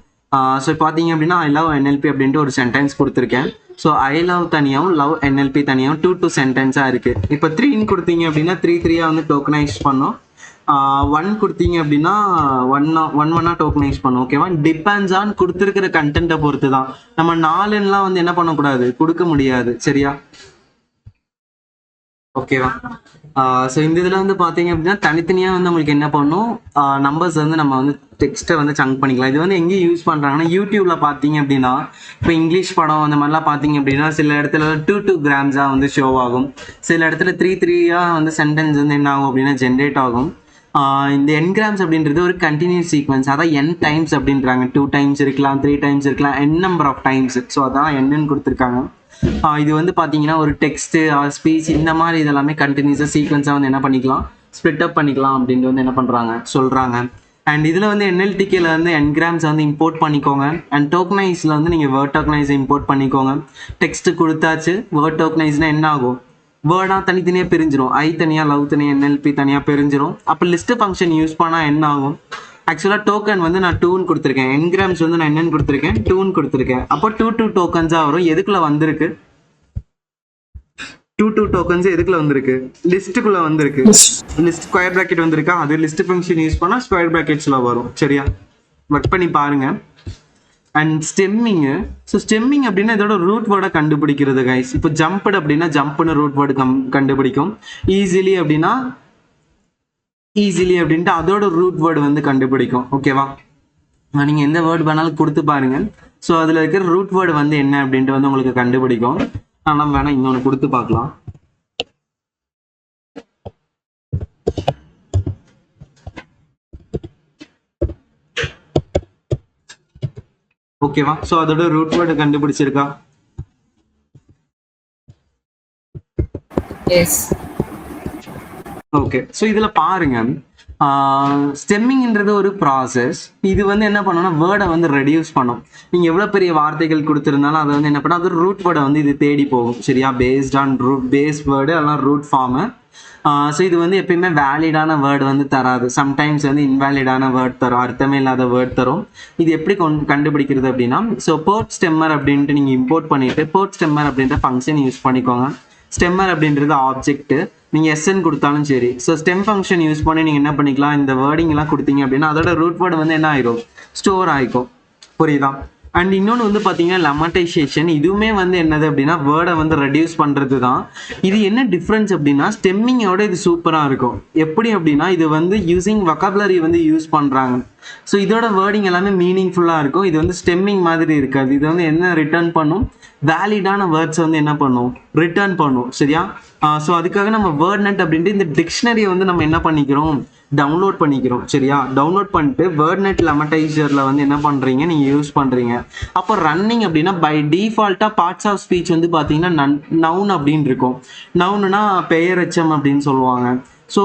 ஸோ பார்த்தீங்க அப்படின்னா ஐ லவ் NLP அப்படின்ட்டு ஒரு சென்டென்ஸ் கொடுத்துருக்கேன். ஸோ ஐ லவ் தனியாகவும் லவ் NLP தனியாகவும் 2 சென்டென்ஸாக இருக்குது. இப்போ 3ன்னு கொடுத்தீங்க அப்படின்னா 3 வந்து டோக்கனைஸ் பண்ணும். 1 கொடுத்தீங்க அப்படின்னா 1 டோக்கனைஸ் பண்ணும். ஓகேவா, டிபெண்ட்ஸ் ஆன் கொடுத்துருக்கிற கண்டென்ட்டை பொறுத்து தான். நம்ம 4ன்னுலாம் வந்து என்ன பண்ணக்கூடாது, கொடுக்க முடியாது. சரியா, ஓகேவா, ஸோ இந்த இதில் வந்து பார்த்தீங்க அப்படின்னா தனித்தனியாக வந்து உங்களுக்கு என்ன பண்ணும், நம்பர்ஸ் வந்து நம்ம வந்து டெக்ஸ்ட்டை வந்து சங்க் பண்ணிக்கலாம். இது வந்து எங்கேயும் யூஸ் பண்ணுறாங்கன்னா யூடியூப்ல பார்த்தீங்க அப்படின்னா இப்போ இங்கிலீஷ் படம் அந்த மாதிரிலாம் பார்த்தீங்க அப்படின்னா சில இடத்துல 2 கிராம்ஸாக வந்து ஷோ ஆகும், சில இடத்துல 3 வந்து சென்டென்ஸ் வந்து என்ன ஆகும் அப்படின்னா ஜென்ரேட் ஆகும். இந்த என்கிராம்ஸ் அப்படின்றது ஒரு கண்டினியூஸ் சீக்வன்ஸ். அதான் n டைம்ஸ் அப்படின்றாங்க. 2 டைம்ஸ் இருக்கலாம், 3 டைம்ஸ் இருக்கலாம், n number of times. So அதான் என்னன்னு கொடுத்துருக்காங்க. இது வந்து பார்த்தீங்கன்னா ஒரு டெக்ஸ்ட் ஆர் ஸ்பீச் இந்த மாதிரி இதெல்லாமே கண்டினியூஸாக சீக்வன்ஸாக வந்து என்ன பண்ணிக்கலாம், ஸ்ப்ளிட் அப் பண்ணிக்கலாம் அப்படின்ட்டு வந்து என்ன பண்ணுறாங்க, சொல்கிறாங்க. அண்ட் இதில் வந்து NLTKல வந்து என்கிராம்ஸ் வந்து இம்போர்ட் பண்ணிக்கோங்க. அண்ட் டோக்கனைஸில் வந்து நீங்கள் வேர்ட் டோக்கனைஸ் இம்போர்ட் பண்ணிக்கோங்க. டெக்ஸ்ட் கொடுத்தாச்சு, வேர்ட் டோக்கனைஸ்னால் என்ன ஆகும், வேர்டாக தனித்தனியாக பிரிஞ்சிடும். ஐ தனியாக, லவ் தனியாக, NLP தனியாக பிரிஞ்சிடும். அப்போ லிஸ்ட் ஃபங்க்ஷன் யூஸ் பண்ணால் என்ன ஆகும், ஆக்சுவலா டோக்கன் வந்து நான் 2ன்னு கொடுத்துருக்கேன், என்கிராம்ஸ் வந்து நான் என்னன்னு கொடுத்துருக்கேன், 2ன்னு கொடுத்துருக்கேன். அப்போ 2 டோக்கன்ஸா வரும். எதுக்குள்ள வந்திருக்கு? 2 டோக்கன்ஸ் எதுக்குள்ள வந்திருக்கு? லிஸ்ட்டுக்குள்ள வந்திருக்கு. லிஸ்ட் ஸ்கொயர் பிராக்கெட் வந்திருக்கா? அது லிஸ்ட் ஃபங்க்ஷன் யூஸ் பண்ணா ஸ்கொயர் பிராக்கெட்ஸ்ல வரும். சரியா? ஒர்க் பண்ணி பாருங்க. அண்ட் ஸ்டெம்மிங்கு. ஸோ ஸ்டெம்மிங் அப்படின்னா இதோட ரூட் வேர்டை கண்டுபிடிக்கிறது கைஸ். இப்போ ஜம்ப்டு அப்படின்னா ஜம்ப்னு ரூட் வேர்டு கண்டுபிடிக்கும். ஈஸிலி அப்படின்னா ஈஸிலி அப்படின்ட்டு அதோட ரூட் வேர்டு வந்து கண்டுபிடிக்கும். ஓகேவா? நீங்கள் எந்த வேர்டு வேணாலும் கொடுத்து பாருங்க. ஸோ அதில் இருக்கிற ரூட் வேர்டு வந்து என்ன அப்படின்ட்டு வந்து உங்களுக்கு கண்டுபிடிக்கும். ஆனால் வேணா இன்னொன்று கொடுத்து பார்க்கலாம். ஓகேவா? ஸோ அதோட ரூட் வேர்டு கண்டுபிடிச்சிருக்கா? ஓகே. ஸோ இதில் பாருங்க, ஸ்டெம்மிங்ன்றது ஒரு ப்ராசஸ். இது வந்து என்ன பண்ணணும்னா வேர்டை வந்து ரெடியூஸ் பண்ணும். நீங்கள் எவ்வளோ பெரிய வார்த்தைகள் கொடுத்துருந்தாலும் அதை வந்து என்ன பண்ணால் அது ரூட் வேர்டை வந்து இது தேடி போகும். சரியா? Based on root base word அதெல்லாம் ரூட் ஃபார்மு. ஸோ இது வந்து எப்பயுமே வேலிடான வேர்டு வந்து தராது. சம்டைம்ஸ் வந்து இன்வேலிடான வேர்ட் தரும், அர்த்தமே இல்லாத வேர்ட் தரும். இது எப்படி கண்டுபிடிக்கிறது அப்படின்னா, ஸோ போர்ட் ஸ்டெம்மர் அப்படின்ட்டு நீங்கள் இம்போர்ட் பண்ணிட்டு போர்ட் ஸ்டெம்மர் அப்படின்ற ஃபங்க்ஷன் யூஸ் பண்ணிக்கோங்க. ஸ்டெம்மர் அப்படின்றது ஆப்ஜெக்ட். நீங்கள் எஸ்என் கொடுத்தாலும் சரி. ஸோ ஸ்டெம் ஃபங்க்ஷன் யூஸ் பண்ணி நீங்கள் என்ன பண்ணிக்கலாம், இந்த வேர்டிங் எல்லாம் கொடுத்தீங்க அப்படின்னா அதோட ரூட் வேர்டு வந்து என்ன ஆயிரும், ஸ்டோர் ஆகிக்கும். புரியுதா? அண்ட் இன்னொன்று வந்து பார்த்தீங்கன்னா லெமட்டைசேஷன். இதுவுமே வந்து என்னது அப்படின்னா வேர்டை வந்து ரெடியூஸ் பண்ணுறது தான். இது என்ன டிஃப்ரென்ஸ் அப்படின்னா ஸ்டெம்மிங்கோட இது சூப்பராக இருக்கும். எப்படி அப்படின்னா இது வந்து யூஸிங் வொக்காபுலரி வந்து யூஸ் பண்ணுறாங்க. ஸோ இதோட வேர்டிங் எல்லாமே மீனிங்ஃபுல்லாக இருக்கும். இது வந்து ஸ்டெம்மிங் மாதிரி இருக்காது. இது வந்து என்ன ரிட்டர்ன் பண்ணும், வேலிடான வேர்ட்ஸ் வந்து என்ன பண்ணும், ரிட்டர்ன் பண்ணும். சரியா? ஸோ அதுக்காக நம்ம வேர்ட் நெட் அப்படின்ட்டு இந்த டிக்ஷனரியை வந்து நம்ம என்ன பண்ணிக்கிறோம், டவுன்லோட் பண்ணிக்கிறோம். சரியா? டவுன்லோட் பண்ணிட்டு வேர்ட் நெட் லெமட்டைசரில் வந்து என்ன பண்ணுறீங்க, நீங்கள் யூஸ் பண்ணுறீங்க. அப்போ ரன்னிங் அப்படின்னா பை டிஃபால்ட்டாக பார்ட்ஸ் ஆஃப் ஸ்பீச் வந்து பார்த்தீங்கன்னா நவுன் அப்படின்னு இருக்கும். நவுன்னா பெயரெச்சம் அப்படின்னு சொல்லுவாங்க. ஸோ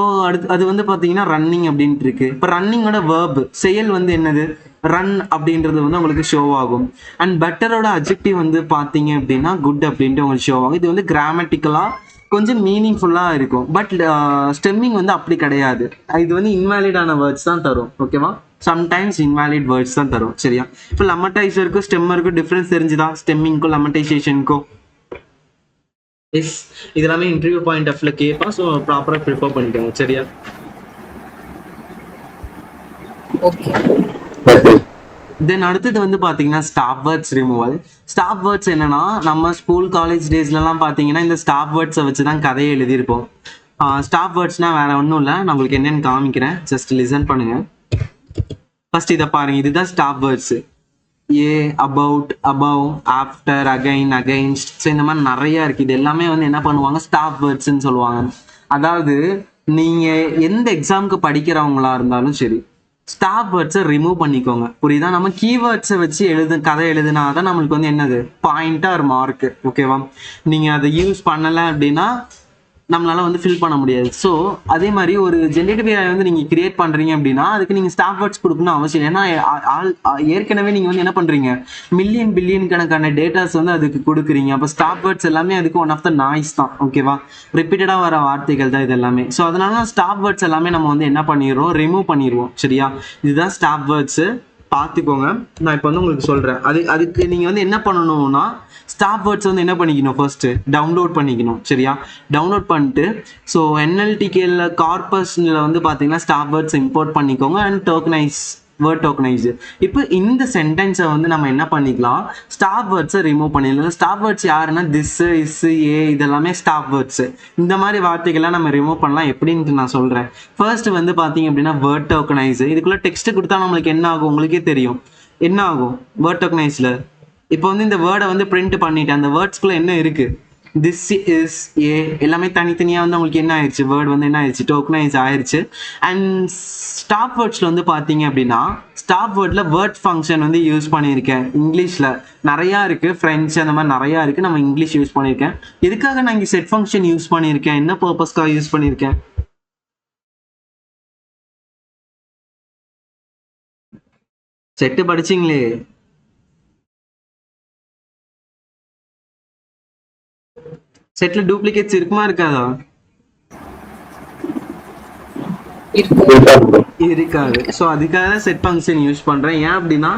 அது வந்து பார்த்தீங்கன்னா ரன்னிங் அப்படின்ட்டு இருக்கு. இப்போ ரன்னிங்கோட வேர்ப் செயல் வந்து என்னது, ரன் அப்படின்றது வந்து உங்களுக்கு ஷோ ஆகும். அண்ட் பெட்டரோட அட்ஜெக்டிவ் வந்து பார்த்தீங்க அப்படின்னா குட் அப்படின்ட்டு உங்களுக்கு ஷோ ஆகும். இது வந்து கிராமட்டிக்கலாக கொஞ்சம் மீனிங்ஃபுல்லாக இருக்கும். பட் ஸ்டெம்மிங் வந்து அப்படி கிடையாது. இது வந்து இன்வேலிடான வேர்ட்ஸ் தான் தரும். ஓகேவா? சம்டைம்ஸ் இன்வேலிட் வேர்ட்ஸ் தான் தரும். சரியா? இப்போ லெமட்டைசருக்கும் ஸ்டெம்மருக்கும் டிஃப்ரென்ஸ் தெரிஞ்சுதா, ஸ்டெம்மிங்க்கும் லெமட்டைசேஷனுக்கும்? எஸ், இதெல்லாமே இன்டர்வியூ பாயிண்ட் ஆஃப்ல கேட்பான். ஸோ ப்ராப்பராக ப்ரிப்பேர் பண்ணிக்கோங்க. சரியா? ஓகே. தென் அடுத்தது வந்து பார்த்தீங்கன்னா stop words removal. Stop words என்னன்னா, நம்ம ஸ்கூல் காலேஜ் டேஸ்லலாம் பார்த்தீங்கன்னா இந்த ஸ்டாப் வேர்ட்ஸை வச்சு தான் கதையை எழுதியிருப்போம். ஸ்டாப் வேர்ட்ஸ்னா வேற ஒன்றும் இல்லை, நான் உங்களுக்கு என்னென்னு காமிக்கிறேன், ஜஸ்ட் லிசன் பண்ணுங்க. ஃபர்ஸ்ட் இதை பாருங்க, இதுதான் stop words. A, about, above, after, again, against. So இந்த மாதிரி நிறைய இருக்கு. இது எல்லாமே வந்து என்ன பண்ணுவாங்க, ஸ்டாப் வேர்ட்ஸ்ன்னு சொல்லுவாங்க. அதாவது நீங்க எந்த எக்ஸாமுக்கு படிக்கிறவங்களா இருந்தாலும் சரி, ஸ்டாப் வேர்ட்ஸை ரிமூவ் பண்ணிக்கோங்க. புரியுதா? நம்ம கீவேர்ட்ஸை வச்சு கதை எழுதுனா தான் நம்மளுக்கு வந்து என்னது, பாயிண்டா ஒரு மார்க்கு. ஓகேவா? நீங்க அதை யூஸ் பண்ணலை அப்படின்னா நம்மளால வந்து ஃபில் பண்ண முடியாது. ஸோ அதே மாதிரி ஒரு ஜென்ரேட்டிவ் ஏஐ வந்து நீங்கள் கிரியேட் பண்ணுறீங்க அப்படின்னா அதுக்கு நீங்கள் ஸ்டாப் வேர்ட்ஸ் கொடுக்கணும் அவசியம். ஏன்னா ஏற்கனவே நீங்கள் வந்து என்ன பண்ணுறீங்க, மில்லியன் பில்லியன் கணக்கான டேட்டாஸ் வந்து அதுக்கு கொடுக்குறீங்க. அப்போ ஸ்டாப் வேர்ட்ஸ் எல்லாமே அதுக்கு ஒன் ஆஃப் த நாய்ஸ் தான். ஓகேவா? ரிப்பீட்டடாக வர வார்த்தைகள் தான் இது எல்லாமே. ஸோ அதனால ஸ்டாப் வேர்ட்ஸ் எல்லாமே நம்ம வந்து என்ன பண்ணிடுவோம், ரிமூவ் பண்ணிடுவோம். சரியா? இதுதான் ஸ்டாப் வேர்ட்ஸு. பார்த்துக்கோங்க. நான் இப்போ வந்து உங்களுக்கு சொல்கிறேன். அதுக்கு நீங்கள் வந்து என்ன பண்ணணும்னா ஸ்டாப் வேர்ட்ஸ் வந்து என்ன பண்ணிக்கணும், ஃபர்ஸ்ட்டு டவுன்லோட் பண்ணிக்கணும். சரியா? டவுன்லோட் பண்ணிட்டு ஸோ என்எல்டிகேல கார்பஸில் வந்து பார்த்தீங்கன்னா ஸ்டாப் வேர்ட்ஸ் இம்போர்ட் பண்ணிக்கோங்க. And tokenise word tokenise. இப்போ இந்த சென்டென்ஸை வந்து நம்ம என்ன பண்ணிக்கலாம், ஸ்டாப் வேர்ட்ஸை ரிமூவ் பண்ணிடலாம். ஸ்டாப் வேர்ட்ஸ் யாருன்னா திஸ், இஸ், ஏ இதெல்லாமே ஸ்டாப் வேர்ட்ஸு. இந்த மாதிரி வார்த்தைகள்லாம் நம்ம ரிமூவ் பண்ணலாம். எப்படின்ட்டு நான் சொல்கிறேன். ஃபர்ஸ்ட் வந்து பார்த்தீங்க அப்படின்னா வேர்ட் டோக்கனைஸ். இதுக்குள்ளே டெக்ஸ்ட் கொடுத்தா நம்மளுக்கு என்ன ஆகும், உங்களுக்கே தெரியும் என்ன ஆகும் வேர்ட் டோக்கனைஸில். இப்போ வந்து இந்த வேர்டை வந்து பிரிண்ட் பண்ணிட்டேன். அந்த வேர்ட்ஸ்குள்ளே என்ன இருக்குது, திஸ் இஸ் ஏ எல்லாமே தனித்தனியாக வந்து உங்களுக்கு என்ன ஆயிடுச்சு, வேர்டு வந்து என்ன ஆயிடுச்சு, டோக்கனைஸ் ஆயிடுச்சு. அண்ட் ஸ்டாப் வேர்ட்ஸில் வந்து பார்த்தீங்க அப்படின்னா ஸ்டாப் வேர்டில் வேர்ட் ஃபங்க்ஷன் வந்து யூஸ் பண்ணியிருக்கேன். இங்கிலீஷில் நிறையா இருக்குது, ஃப்ரெஞ்ச் அந்த மாதிரி நிறையா இருக்குது. நம்ம இங்கிலீஷ் யூஸ் பண்ணியிருக்கேன். எதுக்காக நான் இங்கே செட் ஃபங்க்ஷன் யூஸ் பண்ணியிருக்கேன், என்ன பர்பஸ்க்காக யூஸ் பண்ணியிருக்கேன், செட்டு படிச்சிங்களே. செட்ல டூப்ளிகேட்ஸ் இருக்குமா இருக்காதா? இருக்கு. இருக்காது. ஸோ அதுக்காக செட் ஃபங்க்ஷன் யூஸ் பண்றேன். ஏன் அப்படின்னா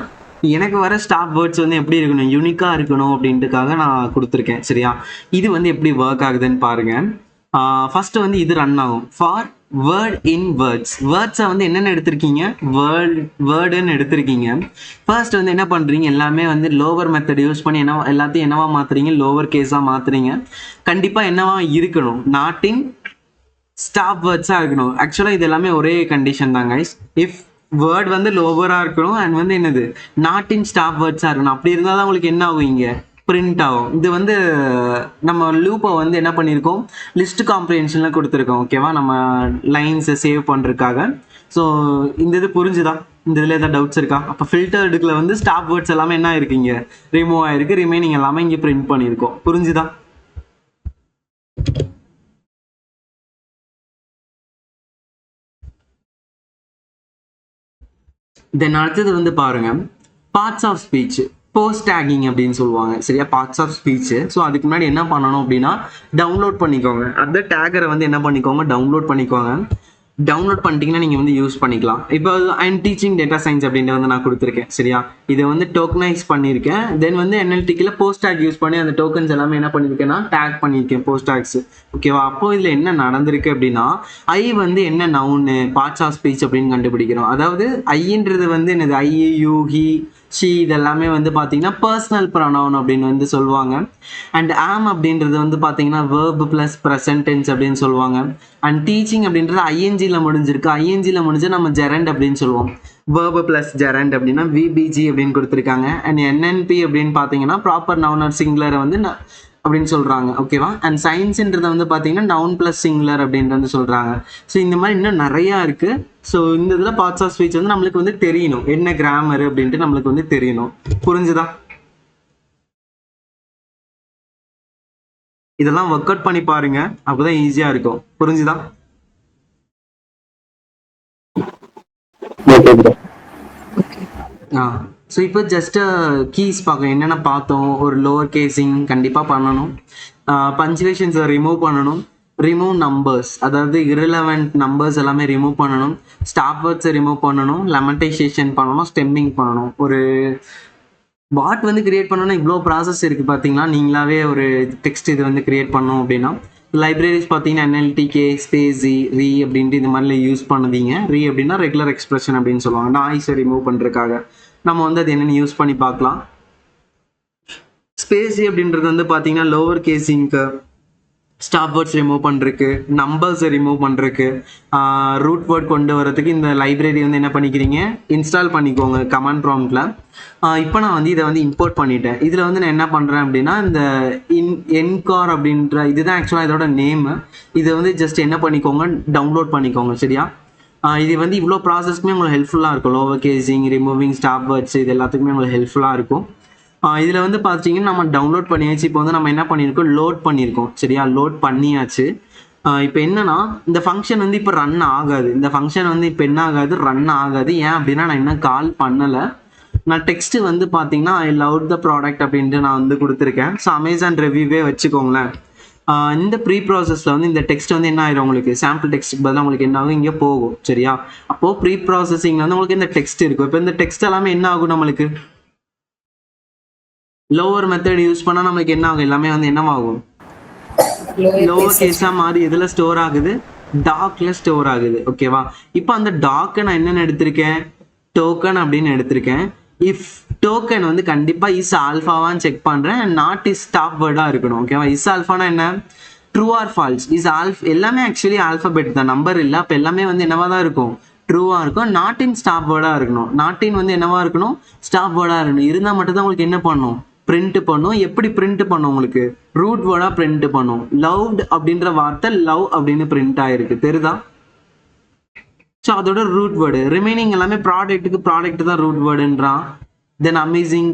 எனக்கு வர ஸ்டாப் வேர்ட்ஸ் வந்து எப்படி இருக்கணும், யூனிக்கா இருக்கணும் அப்படின்ட்டுக்காக நான் கொடுத்துருக்கேன். சரியா? இது வந்து எப்படி ஒர்க் ஆகுதுன்னு பாருங்க. ஃபர்ஸ்ட் வந்து இது ரன் ஆகும் ஃபார் வேர்ட் இன் வேர்ட்ஸ். வேர்ட்ஸை வந்து என்னென்ன எடுத்திருக்கீங்க, வேர்டுன்னு எடுத்திருக்கீங்க. ஃபர்ஸ்ட் வந்து என்ன பண்றீங்க, எல்லாமே வந்து லோவர் மெத்தட் யூஸ் பண்ணி என்ன எல்லாத்தையும் என்னவா மாத்துறீங்க, லோவர் கேஸா மாத்துறீங்க. கண்டிப்பா என்னவா இருக்கணும், நாட்டின் ஸ்டாப் வேர்ட்ஸாக இருக்கணும். ஆக்சுவலாக இது எல்லாமே ஒரே கண்டிஷன் தான் கைஸ். இஃப் வேர்ட் வந்து லோவராக இருக்கணும் அண்ட் வந்து என்னது நாட் இன் ஸ்டாப் வேர்ட்ஸாக இருக்கணும். அப்படி இருந்தால் தான் உங்களுக்கு என்ன ஆகும், இங்கே பிரிண்ட் ஆகும். இது வந்து நம்ம லூப்பை வந்து என்ன பண்ணியிருக்கோம், லிஸ்ட் காம்ப்ரிஹென்ஷனில் கொடுத்துருக்கோம். ஓகேவா, நம்ம லைன்ஸை சேவ் பண்ணுறதுக்காக. ஸோ இந்த இது புரிஞ்சுதா? இந்த இதில் ஏதாவது டவுட்ஸ் இருக்கா? அப்போ ஃபில்டர்டுக்குள்ள வந்து ஸ்டாப் வேர்ட்ஸ் எல்லாமே என்ன இருக்கீங்க, ரிமூவ் ஆயிருக்கு. ரிமைனிங் எல்லாமே இங்கே பிரிண்ட் பண்ணியிருக்கோம். புரிஞ்சுதா? தென் அடுத்தது வந்து பாருங்க, parts of speech, POS tagging அப்படின்னு சொல்லுவாங்க. சரியா? Parts of speech. ஸோ அதுக்கு முன்னாடி என்ன பண்ணணும் அப்படின்னா டவுன்லோட் பண்ணிக்கோங்க. அந்த டேகரை வந்து என்ன பண்ணிக்கோங்க, டவுன்லோட் பண்ணிக்கோங்க. டவுன்லோட் பண்ணிட்டீங்கன்னா நீங்கள் வந்து யூஸ் பண்ணிக்கலாம். இப்போ I am teaching data science அப்படின்ட்டு வந்து நான் கொடுத்துருக்கேன். சரியா? இதை வந்து டோக்கனைஸ் பண்ணியிருக்கேன். தென் வந்து என்எல்டிக்கில் போஸ்ட் டேக் யூஸ் பண்ணி அந்த டோக்கன்ஸ் எல்லாமே என்ன பண்ணியிருக்கேன்னா டேக் பண்ணியிருக்கேன், போஸ்ட் டேக்ஸ். ஓகேவா? அப்போ இதில் என்ன நடந்திருக்கு அப்படின்னா ஐ வந்து என்ன நவுன்னு பார்ட்ஸ் ஆஃப் ஸ்பீச் அப்படின்னு கண்டுபிடிக்கிறோம். அதாவது ஐன்றது வந்து என்னது, ஐ, யூ, ஹி, ஷி இதெல்லாமே வந்து பார்த்தீங்கன்னா பர்சனல் ப்ரொனவுன் அப்படின்னு வந்து சொல்லுவாங்க. அண்ட் ஆம் அப்படின்றது வந்து பார்த்தீங்கன்னா வேர்ப் ப்ளஸ் ப்ரெசன்ட் டென்ஸ் அப்படின்னு சொல்லுவாங்க. அண்ட் டீச்சிங் அப்படின்றது ஐஎன்ஜியில் முடிஞ்சிருக்கு. ஐஎன்ஜியில் முடிஞ்சு நம்ம ஜெரண்ட் அப்படின்னு சொல்லுவோம். வேர்ப் ப்ளஸ் ஜெரண்ட் அப்படின்னா விபிஜி அப்படின்னு கொடுத்துருக்காங்க. அண்ட் என்என்பி அப்படின்னு பார்த்தீங்கன்னா ப்ராப்பர் நவுன் ஆர் சிங்குலரை வந்து அப்படின்னு சொல்கிறாங்க. ஓகேவா? அண்ட் சயின்ஸுன்றதை வந்து பார்த்தீங்கன்னா நவுன் ப்ளஸ் சிங்குலர் அப்படின்ட்டு வந்து சொல்கிறாங்க. ஸோ இந்த மாதிரி இன்னும் நிறையா இருக்குது. ஸோ இந்த இதில் பார்ட்ஸ் ஆஃப் ஸ்பீச் வந்து நம்மளுக்கு வந்து தெரியணும், என்ன கிராமர் அப்படின்ட்டு நம்மளுக்கு வந்து தெரியணும். புரிஞ்சுதா? இதெல்லாம் ஒர்க் அவுட் பண்ணி பாருங்க, அப்போதான் ஈஸியாக இருக்கும். புரிஞ்சுதா? ஸோ இப்போ ஜஸ்ட் கீஸ் பார்க்க என்னென்ன பார்த்தோம். ஒரு லோவர் கேசிங் கண்டிப்பாக பண்ணணும், பஞ்சுவேஷன்ஸை ரிமூவ் பண்ணணும், ரிமூவ் நம்பர்ஸ் அதாவது இரலவெண்ட் நம்பர்ஸ் எல்லாமே ரிமூவ் பண்ணணும், ஸ்டாப் வேர்ட்ஸை ரிமூவ் பண்ணணும், லெமன்டைசேஷன் பண்ணணும், ஸ்டெம்மிங் பண்ணணும். ஒரு பாட் வந்து கிரியேட் பண்ணணும்னா இவ்வளோ ப்ராசஸ் இருக்குது பார்த்தீங்களா. நீங்களாவே ஒரு டெக்ஸ்ட் இது வந்து கிரியேட் பண்ணணும் அப்படின்னா லைப்ரரிஸ் பார்த்தீங்கன்னா என்எல்டிகே, ஸ்பேஸி, ரீ அப்படின்ட்டு இந்த மாதிரி யூஸ் பண்ணுவீங்க. ரீ அப்படின்னா ரெகுலர் எக்ஸ்பிரஷன் அப்படின்னு சொல்லுவாங்க, நாய்ஸை ரிமூவ் பண்ணுறதுக்காக. நம்ம வந்து அது என்னென்னு யூஸ் பண்ணி பார்க்கலாம். ஸ்பேஸி அப்படின்றது வந்து பார்த்தீங்கன்னா லோவர் கேசிங்க்கு, ஸ்டாப் வேர்ட்ஸ் ரிமூவ் பண்ணுறதுக்கு, நம்பர்ஸை ரிமூவ் பண்ணுறதுக்கு, ரூட் வேர்ட் கொண்டு வரதுக்கு இந்த லைப்ரரி வந்து என்ன பண்ணிக்கிறீங்க, இன்ஸ்டால் பண்ணிக்கோங்க கமாண்ட் ப்ராம்ப்டில். இப்போ நான் வந்து இதை வந்து இம்போர்ட் பண்ணிட்டேன். இதில் வந்து நான் என்ன பண்ணுறேன் அப்படின்னா இந்த என்கார் அப்படின்ற இதுதான் ஆக்சுவலாக இதோட நேமு. இதை வந்து ஜஸ்ட் என்ன பண்ணிக்கோங்க, டவுன்லோட் பண்ணிக்கோங்க. சரியா? இது வந்து இவ்வளோ ப்ராசஸ்க்குமே உங்களுக்கு ஹெல்ப்ஃபுல்லாக இருக்கும். லோவர் கேசிங், ரிமூவிங் ஸ்டாப் வேர்ட்ஸ் இது எல்லாத்துக்குமே உங்களுக்கு ஹெல்ப்ஃபுல்லாக இருக்கும். இதில் வந்து பார்த்தீங்கன்னா நம்ம டவுன்லோட் பண்ணியாச்சு. இப்போ வந்து நம்ம என்ன பண்ணியிருக்கோம், லோட் பண்ணியிருக்கோம். சரியா? லோட் பண்ணியாச்சு. இப்போ என்னன்னா இந்த ஃபங்க்ஷன் வந்து இப்போ ரன் ஆகாது. இந்த ஃபங்க்ஷன் வந்து இப்போ என்ன ஆகாது, ரன் ஆகாது. ஏன் அப்படின்னா நான் இன்னும் கால் பண்ணலை. நான் டெக்ஸ்ட் வந்து பார்த்தீங்கன்னா ஐ லவ் த ப்ராடக்ட் அப்படின்ட்டு நான் வந்து கொடுத்துருக்கேன். ஸோ அமேசான் ரிவ்யூவே வச்சுக்கோங்களேன். இந்த ப்ரீ ப்ராசஸில் வந்து இந்த டெக்ஸ்ட் வந்து என்ன ஆயிரும், உங்களுக்கு சாம்பிள் டெக்ஸ்ட்டுக்கு பதிலாக உங்களுக்கு என்ன ஆகும், இங்கே போகும். சரியா? அப்போது ப்ரீ ப்ராசஸிங்கில் வந்து உங்களுக்கு இந்த டெக்ஸ்ட் இருக்கும். இப்போ இந்த டெக்ஸ்ட் எல்லாமே என்ன ஆகும், நம்மளுக்கு லோவர் மெத்தட் யூஸ் பண்ணால் நம்மளுக்கு என்ன ஆகும், எல்லாமே வந்து என்னவாகும், லோவர் கேஸாக மாறி எதில் ஸ்டோர் ஆகுது, டாக்ல ஸ்டோர் ஆகுது. ஓகேவா? இப்போ அந்த டாக்கை நான் என்னென்னு எடுத்திருக்கேன், டோக்கன் அப்படின்னு எடுத்திருக்கேன். இஃப் டோக்கன் வந்து கண்டிப்பாக இஸ் ஆல்ஃபாவான்னு செக் பண்ணுறேன், நாட் இஸ் ஸ்டாப் வேர்டாக இருக்கணும். ஓகேவா? இஸ் ஆல்ஃபானா என்ன, ட்ரூ ஆர் ஃபால்ஸ். இஸ் எல்லாமே ஆக்சுவலி ஆல்ஃபபெட் தான், நம்பர் இல்லை. அப்போ எல்லாமே வந்து என்னவா தான் இருக்கும், ட்ரூவாக இருக்கும். நாட் இன் ஸ்டாப் வேர்டாக இருக்கணும். நாட் இன் வந்து என்னவா இருக்கணும், ஸ்டாப் வேர்டாக இருக்கணும். இருந்தால் மட்டும்தான் உங்களுக்கு என்ன பண்ணும், பிரிண்ட் பண்ணும். எப்படி பிரிண்ட் பண்ணும், உங்களுக்கு ரூட் வேர்டாக பிரிண்ட் பண்ணும். லவ்ட் அப்படின்ற வார்த்தை லவ் அப்படின்னு பிரிண்ட் ஆயிருக்கு, தெரியுதா? ஸோ அதோட ரூட் வேர்டு. ரிமைனிங் எல்லாமே ப்ராடக்ட் தான் ரூட் வேர்டுன்றான். தென் அமேசிங்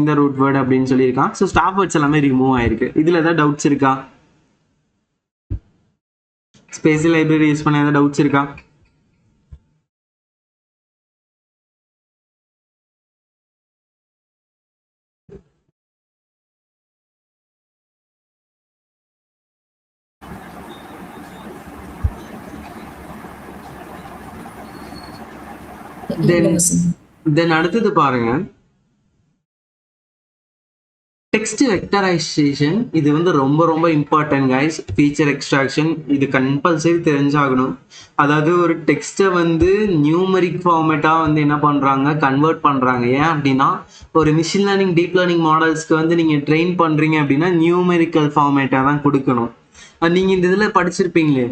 தான் ரூட் வேர்டு அப்படின்னு சொல்லியிருக்கான். ஸோ ஸ்டாப் வேர்ட்ஸ் எல்லாமே ரிமூவ் ஆயிருக்கு. இதில் ஏதாவது டவுட்ஸ் இருக்கா, ஸ்பேஸ் லைப்ரரி யூஸ் பண்ண ஏதாவது டவுட்ஸ் இருக்கா? தென் இலவசம். தென் அடுத்தது பாருங்க, டெக்ஸ்ட் வெக்டரைசேஷன். இது வந்து ரொம்ப ரொம்ப இம்பார்ட்டன்ட் கைஸ். ஃபீச்சர் எக்ஸ்ட்ராக்ஷன் இது கம்பல்சரி தெரிஞ்சாகணும். அதாவது ஒரு டெக்ஸ்ட்டை வந்து நியூமரிக் ஃபார்மேட்டாக வந்து என்ன பண்ணுறாங்க, கன்வெர்ட் பண்ணுறாங்க. ஏன் அப்படின்னா ஒரு மிஷின் லேர்னிங் டீப் லேர்னிங் மாடல்ஸ்க்கு வந்து நீங்கள் ட்ரெயின் பண்ணுறீங்க அப்படின்னா நியூமெரிக்கல் ஃபார்மேட்டாக தான் கொடுக்கணும். நீங்கள் இந்த இதில் படிச்சிருப்பீங்களே,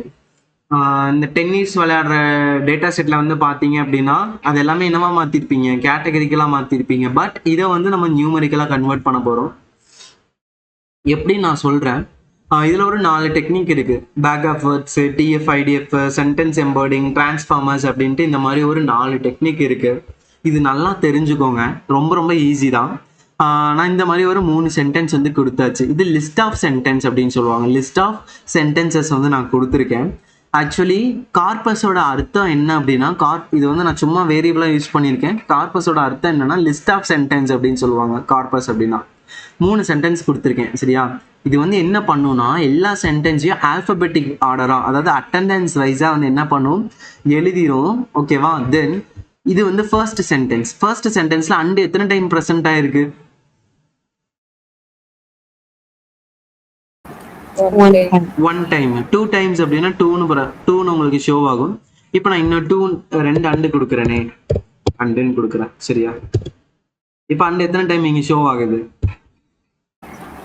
இந்த டென்னிஸ் விளையாடுற டேட்டா செட்டில் வந்து பார்த்தீங்க அப்படின்னா அது எல்லாமே என்னவா மாற்றிருப்பீங்க, கேட்டகரிக்கலாக மாற்றிருப்பீங்க. பட் இதை வந்து நம்ம நியூமரிக்கலாக கன்வெர்ட் பண்ண போகிறோம். எப்படி நான் சொல்கிறேன், இதில் ஒரு 4 டெக்னிக் இருக்குது. Bag of words, TF, IDF, sentence embedding, transformers அப்படின்ட்டு இந்த மாதிரி ஒரு 4 டெக்னிக் இருக்குது. இது நல்லா தெரிஞ்சுக்கோங்க, ரொம்ப ரொம்ப ஈஸி தான். நான் இந்த மாதிரி ஒரு 3 சென்டென்ஸ் வந்து கொடுத்தாச்சு. இது லிஸ்ட் ஆஃப் சென்டென்ஸ் அப்படின்னு சொல்லுவாங்க. லிஸ்ட் ஆஃப் சென்டென்சஸ் வந்து நான் கொடுத்துருக்கேன். ஆக்சுவலி கார்பஸோட அர்த்தம் என்ன அப்படின்னா, இது வந்து நான் சும்மா வேரியபிளாக யூஸ் பண்ணியிருக்கேன். கார்பஸோட அர்த்தம் என்னன்னா லிஸ்ட் ஆஃப் சென்டென்ஸ் அப்படின்னு சொல்லுவாங்க. கார்பஸ் அப்படின்னா 3 சென்டென்ஸ் கொடுத்துருக்கேன், சரியா? இது வந்து என்ன பண்ணுன்னா எல்லா சென்டென்ஸையும் ஆல்பபெட்டிக் ஆர்டரா, அதாவது அட்டெண்டன்ஸ் வைஸா வந்து என்ன பண்ணும், எழுதிரும். ஓகேவா? தென் இது வந்து ஃபர்ஸ்ட் சென்டென்ஸ். ஃபர்ஸ்ட் சென்டென்ஸ்ல அண்ட் எத்தனை டைம் ப்ரெசென்ட் ஆயிருக்கு? 1 டைம். 2 டைம்ஸ் அப்படின்னா 2ன்னு உங்களுக்கு ஷோ ஆகும். இப்போ நான் இன்னும் 2 அண்டு கொடுக்குறேனே, அண்டுன்னு கொடுக்குறேன், சரியா? இப்போ அண்ட் எத்தனை டைம் இங்க ஷோ ஆகுது?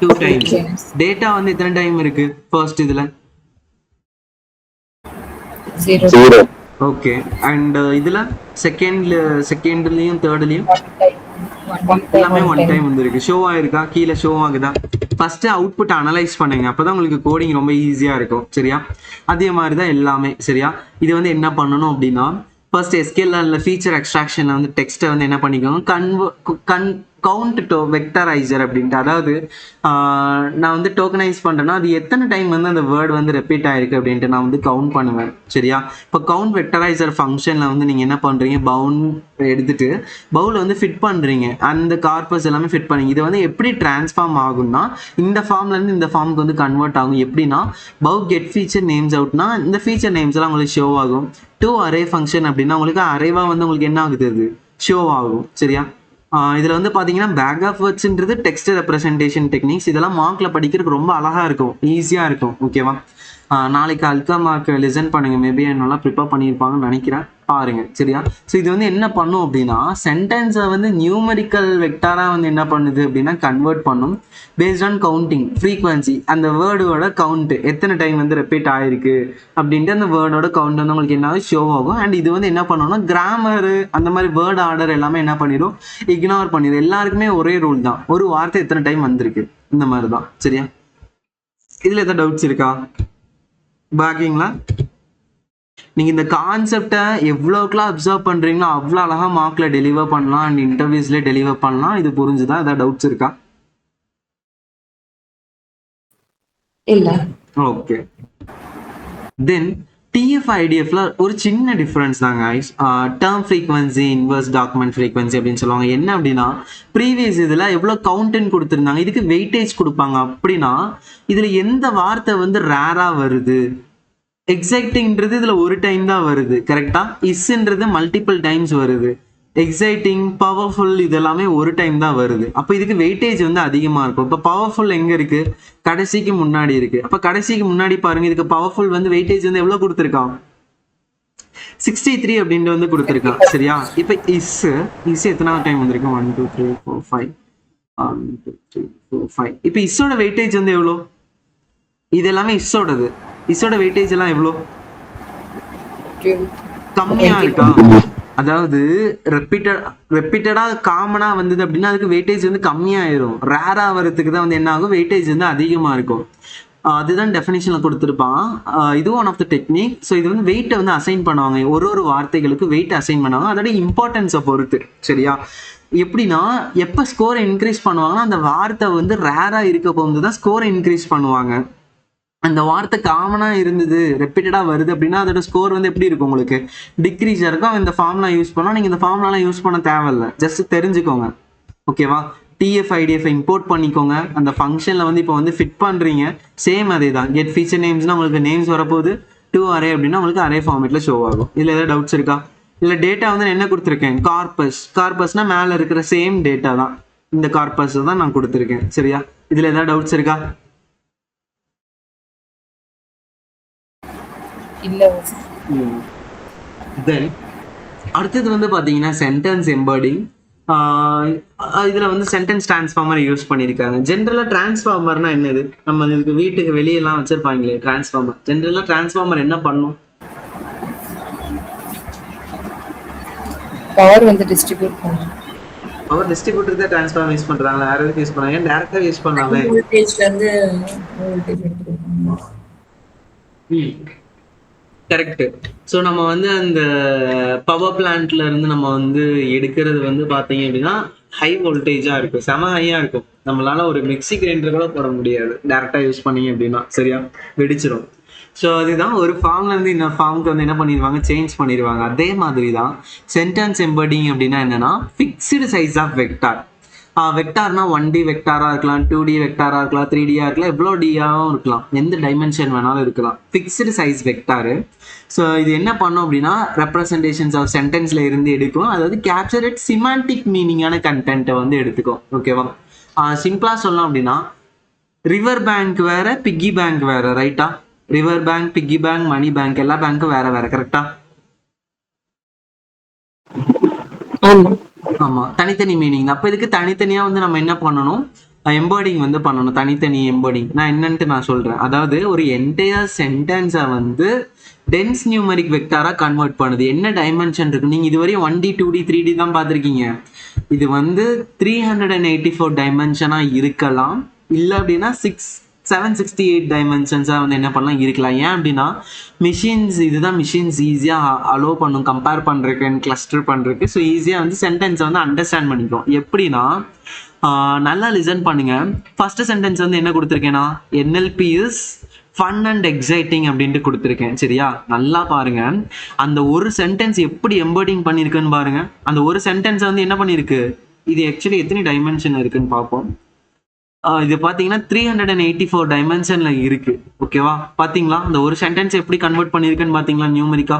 2 டைம்ஸ். டேட்டா வந்து எத்தனை டைம் இருக்கு ஃபர்ஸ்ட் இதுல? 0. ஓகே. அண்ட் இதுல செகண்ட்லயும் தேர்ட்லயும் எல்லாமே 1 டைம் வந்துருக்கு. ஷோ ஆயிருக்கா? கீழே ஷோ ஆகுதா? ஃபர்ஸ்ட் அவுட்புட் அனலைஸ் பண்ணுங்க, அப்பதான் உங்களுக்கு கோடிங் ரொம்ப ஈஸியா இருக்கும், சரியா? அதே மாதிரி தான் எல்லாமே, சரியா? இது வந்து என்ன பண்ணணும் அப்படின்னா, ஃபர்ஸ்ட் எஸ்கேஎல்ல ஃபீச்சர் எக்ஸ்ட்ராக்ஷன்ல வந்து டெக்ஸ்ட்டை வந்து என்ன பண்ணிக்கோங்க, கவுண்ட் டு வெக்டரைசர் அப்படின்ட்டு. அதாவது நான் வந்து டோக்கனைஸ் பண்ணுறேன்னா அது எத்தனை டைம் வந்து அந்த வேர்டு வந்து ரெப்பீட் ஆயிருக்கு அப்படின்ட்டு நான் வந்து கவுண்ட் பண்ணுவேன், சரியா? இப்போ கவுண்ட் வெக்டரைசர் ஃபங்க்ஷனில் வந்து நீங்கள் என்ன பண்ணுறீங்க, எடுத்துட்டு பவுல் வந்து ஃபிட் பண்ணுறீங்க, அந்த கார்பஸ் எல்லாமே ஃபிட் பண்ணீங்க. இது வந்து எப்படி டிரான்ஸ்ஃபார்ம் ஆகும்னா இந்த ஃபார்ம்லேருந்து இந்த ஃபார்முக்கு வந்து கன்வெர்ட் ஆகும். எப்படின்னா பவு கெட் ஃபீச்சர் நேம்ஸ் அவுட்னா இந்த ஃபீச்சர் நேம்ஸ் எல்லாம் உங்களுக்கு ஷோ ஆகும். டு அரே ஃபங்க்ஷன் அப்படின்னா உங்களுக்கு அரேவா வந்து உங்களுக்கு என்ன ஆகுது, அது ஷோ ஆகும், சரியா? இதில் வந்து பார்த்தீங்கன்னா பேக் ஆஃப் வேர்ட்ஸ்ன்றது டெக்ஸ்ட் ரெப்ரசன்டேஷன் டெக்னிக்ஸ். இதெல்லாம் மார்க்கில் படிக்கிறதுக்கு ரொம்ப அழகாக இருக்கும், ஈஸியாக இருக்கும், ஓகேவா? நாளைக்கு அல்கா மார்க் லிசன் பண்ணுங்க, மேபி நல்லா ப்ரிப்பேர் பண்ணியிருப்பாங்கன்னு நினைக்கிறேன், பாருங்க, சரியா? ஸோ இது வந்து என்ன பண்ணும் அப்படின்னா சென்டென்ஸை வந்து நியூமரிக்கல் வெக்டாராக வந்து என்ன பண்ணுது அப்படின்னா கன்வெர்ட் பண்ணும் பேஸ்ட் ஆன் கவுண்டிங் ஃப்ரீக்வன்சி. அந்த வேர்டோட கவுண்ட் எத்தனை டைம் வந்து ரெப்பீட் ஆயிருக்கு அப்படின்ட்டு அந்த வேர்டோட கவுண்ட் வந்து உங்களுக்கு என்ன ஷோ ஆகும். அண்ட் இது வந்து என்ன பண்ணணும்னா கிராமரு அந்த மாதிரி வேர்ட் ஆர்டர் எல்லாமே என்ன பண்ணிடும், இக்னோர் பண்ணிடும். எல்லாருக்குமே ஒரே ரூல் தான், ஒரு வார்த்தை எத்தனை டைம் வந்திருக்கு, இந்த மாதிரி தான், சரியா? இதில் எதாவது டவுட்ஸ் இருக்கா? பாக்கிங்களா? நீங்கள் இந்த கான்செப்டை எவ்வளோக்கெல்லாம் அப்சர்வ் பண்ணுறீங்களோ அவ்வளோ அழகாக மார்க்கில் டெலிவர் பண்ணலாம் அண்ட் இன்டர்வியூஸ்லேயே டெலிவர் பண்ணலாம். இது புரிஞ்சுதா? ஏதாவது டவுட்ஸ் இருக்கா? இல்ல. ஓகே. தென் டிஎஃப் ஐடிஎஃப்ல ஒரு சின்ன டிஃப்ரென்ஸ் தாங்க ஐஸ். Term frequency, inverse document frequency அப்படின்னு சொல்லுவாங்க. என்ன அப்படின்னா ப்ரீவியஸ் இதில் எவ்வளோ கவுண்ட்னு கொடுத்துருந்தாங்க, இதுக்கு வெயிட்டேஜ் கொடுப்பாங்க. அப்படின்னா இதில் எந்த வார்த்தை வந்து ரேராக வருது, எக்ஸைட்டிங்ன்றது இதில் ஒரு டைம் தான் வருது, கரெக்டா? இஸ்ன்றது மல்டிபிள் டைம்ஸ் வருது. எக்ஸைட்டிங், பவர்ஃபுல் இதெல்லாமே ஒரு டைம் தான் வருது. அப்போ இதுக்கு வெயிட்டேஜ் வந்து அதிகமாக இருக்கும். இப்போ பவர்ஃபுல் எங்கே இருக்கு, கடைசிக்கு முன்னாடி இருக்கு. அப்போ கடைசிக்கு முன்னாடி பாருங்க, இதுக்கு பவர்ஃபுல் வந்து வெயிட்டேஜ் வந்து எவ்வளோ கொடுத்துருக்கான், 63 அப்படின்ட்டு வந்து கொடுத்துருக்கான், சரியா? இப்போ இஸ் எத்தனாவது டைம் வந்திருக்கு, 1 2 3 4 5 1 2 3 4 5. இப்போ இஸ்ஸோட வெயிட்டேஜ் வந்து எவ்வளோ, இது எல்லாமே இஸ்ஸோட வெயிட்டேஜ் எல்லாம் எவ்வளோ, கம்மியா இருக்கா? அதாவது ரெப்பீட்டடா காமனா வந்தது அப்படின்னா அதுக்கு வெயிட்டேஜ் வந்து கம்மியாயிரும். ரேரா வரதுக்கு தான் வந்து என்ன ஆகும், வெயிட்டேஜ் வந்து அதிகமா இருக்கும். அதுதான் டெஃபினிஷன்ல கொடுத்துருப்பான். இது one of the technique. So இது வந்து வெயிட்டை வந்து அசைன் பண்ணுவாங்க, ஒரு வார்த்தைகளுக்கு வெயிட் அசைன் பண்ணுவாங்க, அதோட இம்பார்ட்டன்ஸை பொறுத்து, சரியா? எப்படின்னா எப்போ ஸ்கோரை இன்க்ரீஸ் பண்ணுவாங்கன்னா அந்த வார்த்தை வந்து ரேரா இருக்க போகும்போது தான் ஸ்கோரை இன்க்ரீஸ் பண்ணுவாங்க. அந்த வார்த்தை காமனாக இருந்தது, ரெப்பீட்டடாக வருது அப்படின்னா அதோட ஸ்கோர் வந்து எப்படி இருக்கும், உங்களுக்கு டிக்ரீஸாக இருக்கும். இந்த ஃபார்முலா யூஸ் பண்ணால் நீங்கள் இந்த ஃபார்முலாலாம் யூஸ் பண்ண தேவையில்லை, ஜஸ்ட் தெரிஞ்சுக்கோங்க, ஓகேவா? டிஎஃப் ஐடிஎஃப் இம்போர்ட் பண்ணிக்கோங்க. அந்த ஃபங்க்ஷனில் வந்து இப்போ வந்து ஃபிட் பண்ணுறீங்க, சேம் அதே தான். கெட் ஃபீச்சர் நேம்ஸ்னா உங்களுக்கு நேம்ஸ் வரப்போகுது, 2 அரே அப்படின்னா உங்களுக்கு அரே ஃபார்மேட்டில் ஷோ ஆகும். இதில் ஏதாவது டவுட்ஸ் இருக்கா? இல்லை டேட்டா வந்து நான் என்ன கொடுத்துருக்கேன், கார்பஸ்னா மேலே இருக்கிற சேம் டேட்டா தான், இந்த கார்பஸ் தான் நான் கொடுத்துருக்கேன். சரியா, இதில் ஏதாவது டவுட்ஸ் இருக்கா? இல்ல தென் அடுத்தது வந்து பார்த்தீங்கன்னா சென்டென்ஸ் எம்பர்டிங். இதில் வந்து சென்டென்ஸ் டிரான்ஸ்ஃபார்மர் யூஸ் பண்ணியிருக்காங்க. ஜென்ரலாக டிரான்ஸ்ஃபார்மர்னா என்னது, நம்ம இதுக்கு வீட்டுக்கு வெளியெல்லாம் வச்சிருப்பாங்களே டிரான்ஸ்ஃபார்மர். ஜென்ரலாக டிரான்ஸ்ஃபார்மர் என்ன பண்ணும்? பவர் வந்து டிஸ்ட்ரிபியூட் பண்ணும். பவர் டிஸ்ட்ரிபியூட்டர் தான் டிரான்ஸ்ஃபார்மர் யூஸ் பண்ணுறாங்க, வேற எதுக்கு யூஸ் பண்ணாங்க? டேரக்டாக யூஸ் பண்ணாலே. வோல்டேஜ்ல இருந்து வோல்டேஜ் எடுத்துருக்காங்க. கரெக்ட். ஸோ நம்ம வந்து அந்த பவர் பிளான்ட்ல இருந்து நம்ம வந்து எடுக்கிறது வந்து பார்த்தீங்க அப்படின்னா ஹை வோல்டேஜா இருக்கும், செம ஹையா இருக்கும். நம்மளால ஒரு மிக்ஸி கிரைண்டர் கூட போட முடியாது டேரக்டா யூஸ் பண்ணீங்க அப்படின்னா. சரியா, வெடிச்சிடும். ஸோ அதுதான் ஒரு ஃபார்ம்ல இருந்து இன்னொரு ஃபார்முக்கு வந்து என்ன பண்ணிடுவாங்க, சேஞ்ச் பண்ணிடுவாங்க. அதே மாதிரி தான் சென்டென்ஸ் எம்பர்டிங் அப்படின்னா என்னன்னா ஃபிக்ஸ்டு சைஸ் ஆஃப் வெக்டார். வெக்டார்னா 1D வெக்டாராக இருக்கலாம், 2D வெக்டாராக இருக்கலாம், 3Dயாக இருக்கலாம், எவ்வளோ டியாகவும் இருக்கலாம், எந்த டைமென்ஷன் வேணாலும் இருக்கலாம். Fixed size vector. ஸோ இது என்ன பண்ணோம் அப்படின்னா ரெப்ரசன்டேஷன்ஸ் ஆஃப் சென்டென்ஸில் இருந்து எடுக்கும், அதாவது கேப்சர் இட் சிமான்டிக் மீனிங்கான கண்டென்ட்டை வந்து எடுத்துக்கும். ஓகேவா, சிம்பிளாக சொல்லலாம் அப்படின்னா ரிவர் பேங்க் வேற, பிக்கி பேங்க் வேற. ரைட்டா, river bank, piggy bank, money bank எல்லா பேங்க்கும் வேற வேற. கரெக்டா? ஆமா, தனித்தனி மீனிங். அப்ப இதுக்கு தனித்தனியா வந்து நம்ம என்ன பண்ணணும், எம்பர்டிங் வந்து பண்ணணும். தனித்தனி எம்பர்டிங் நான் என்னன்ட்டு நான் சொல்றேன். அதாவது ஒரு என்டையர் சென்டென்ஸை வந்து டென்ஸ் நியூமரிக் வெக்டாரா கன்வெர்ட் பண்ணுது. என்ன டைமென்ஷன் இருக்கு, நீங்க இதுவரையும் 1D 2D 3D தான் பார்த்துருக்கீங்க. இது வந்து 384 டைமென்ஷனா இருக்கலாம், இல்லை அப்படின்னா 768 டைமென்ஷன்ஸாக வந்து என்ன பண்ணலாம் இருக்கலாம். ஏன் அப்படின்னா மிஷின்ஸ், இதுதான் மிஷின்ஸ் ஈஸியாக அலோவ் பண்ணும் கம்பேர் பண்ணுறதுக்கு அண்ட் கிளஸ்டர் பண்ணுறதுக்கு. ஸோ ஈஸியாக வந்து சென்டென்ஸை வந்து அண்டர்ஸ்டாண்ட் பண்ணிக்கும். எப்படின்னா நல்லா லிசன் பண்ணுங்க. ஃபர்ஸ்ட் சென்டென்ஸ் வந்து என்ன கொடுத்துருக்கேன்னா NLP is fun and exciting அப்படின்ட்டு கொடுத்துருக்கேன். சரியா, நல்லா பாருங்க. அந்த ஒரு சென்டென்ஸ் எப்படி எம்பர்டிங் பண்ணியிருக்குன்னு பாருங்க. அந்த ஒரு சென்டென்ஸை வந்து என்ன பண்ணியிருக்கு, இது ஆக்சுவலி எத்தனை டைமென்ஷன் இருக்குன்னு பார்ப்போம். இது பார்த்தீங்கன்னா 384 டைமென்ஷன்ல இருக்கு. ஓகேவா, பார்த்தீங்களா அந்த ஒரு சென்டென்ஸ் எப்படி கன்வெர்ட் பண்ணியிருக்குன்னு பார்த்தீங்களா நியூமரிக்கா.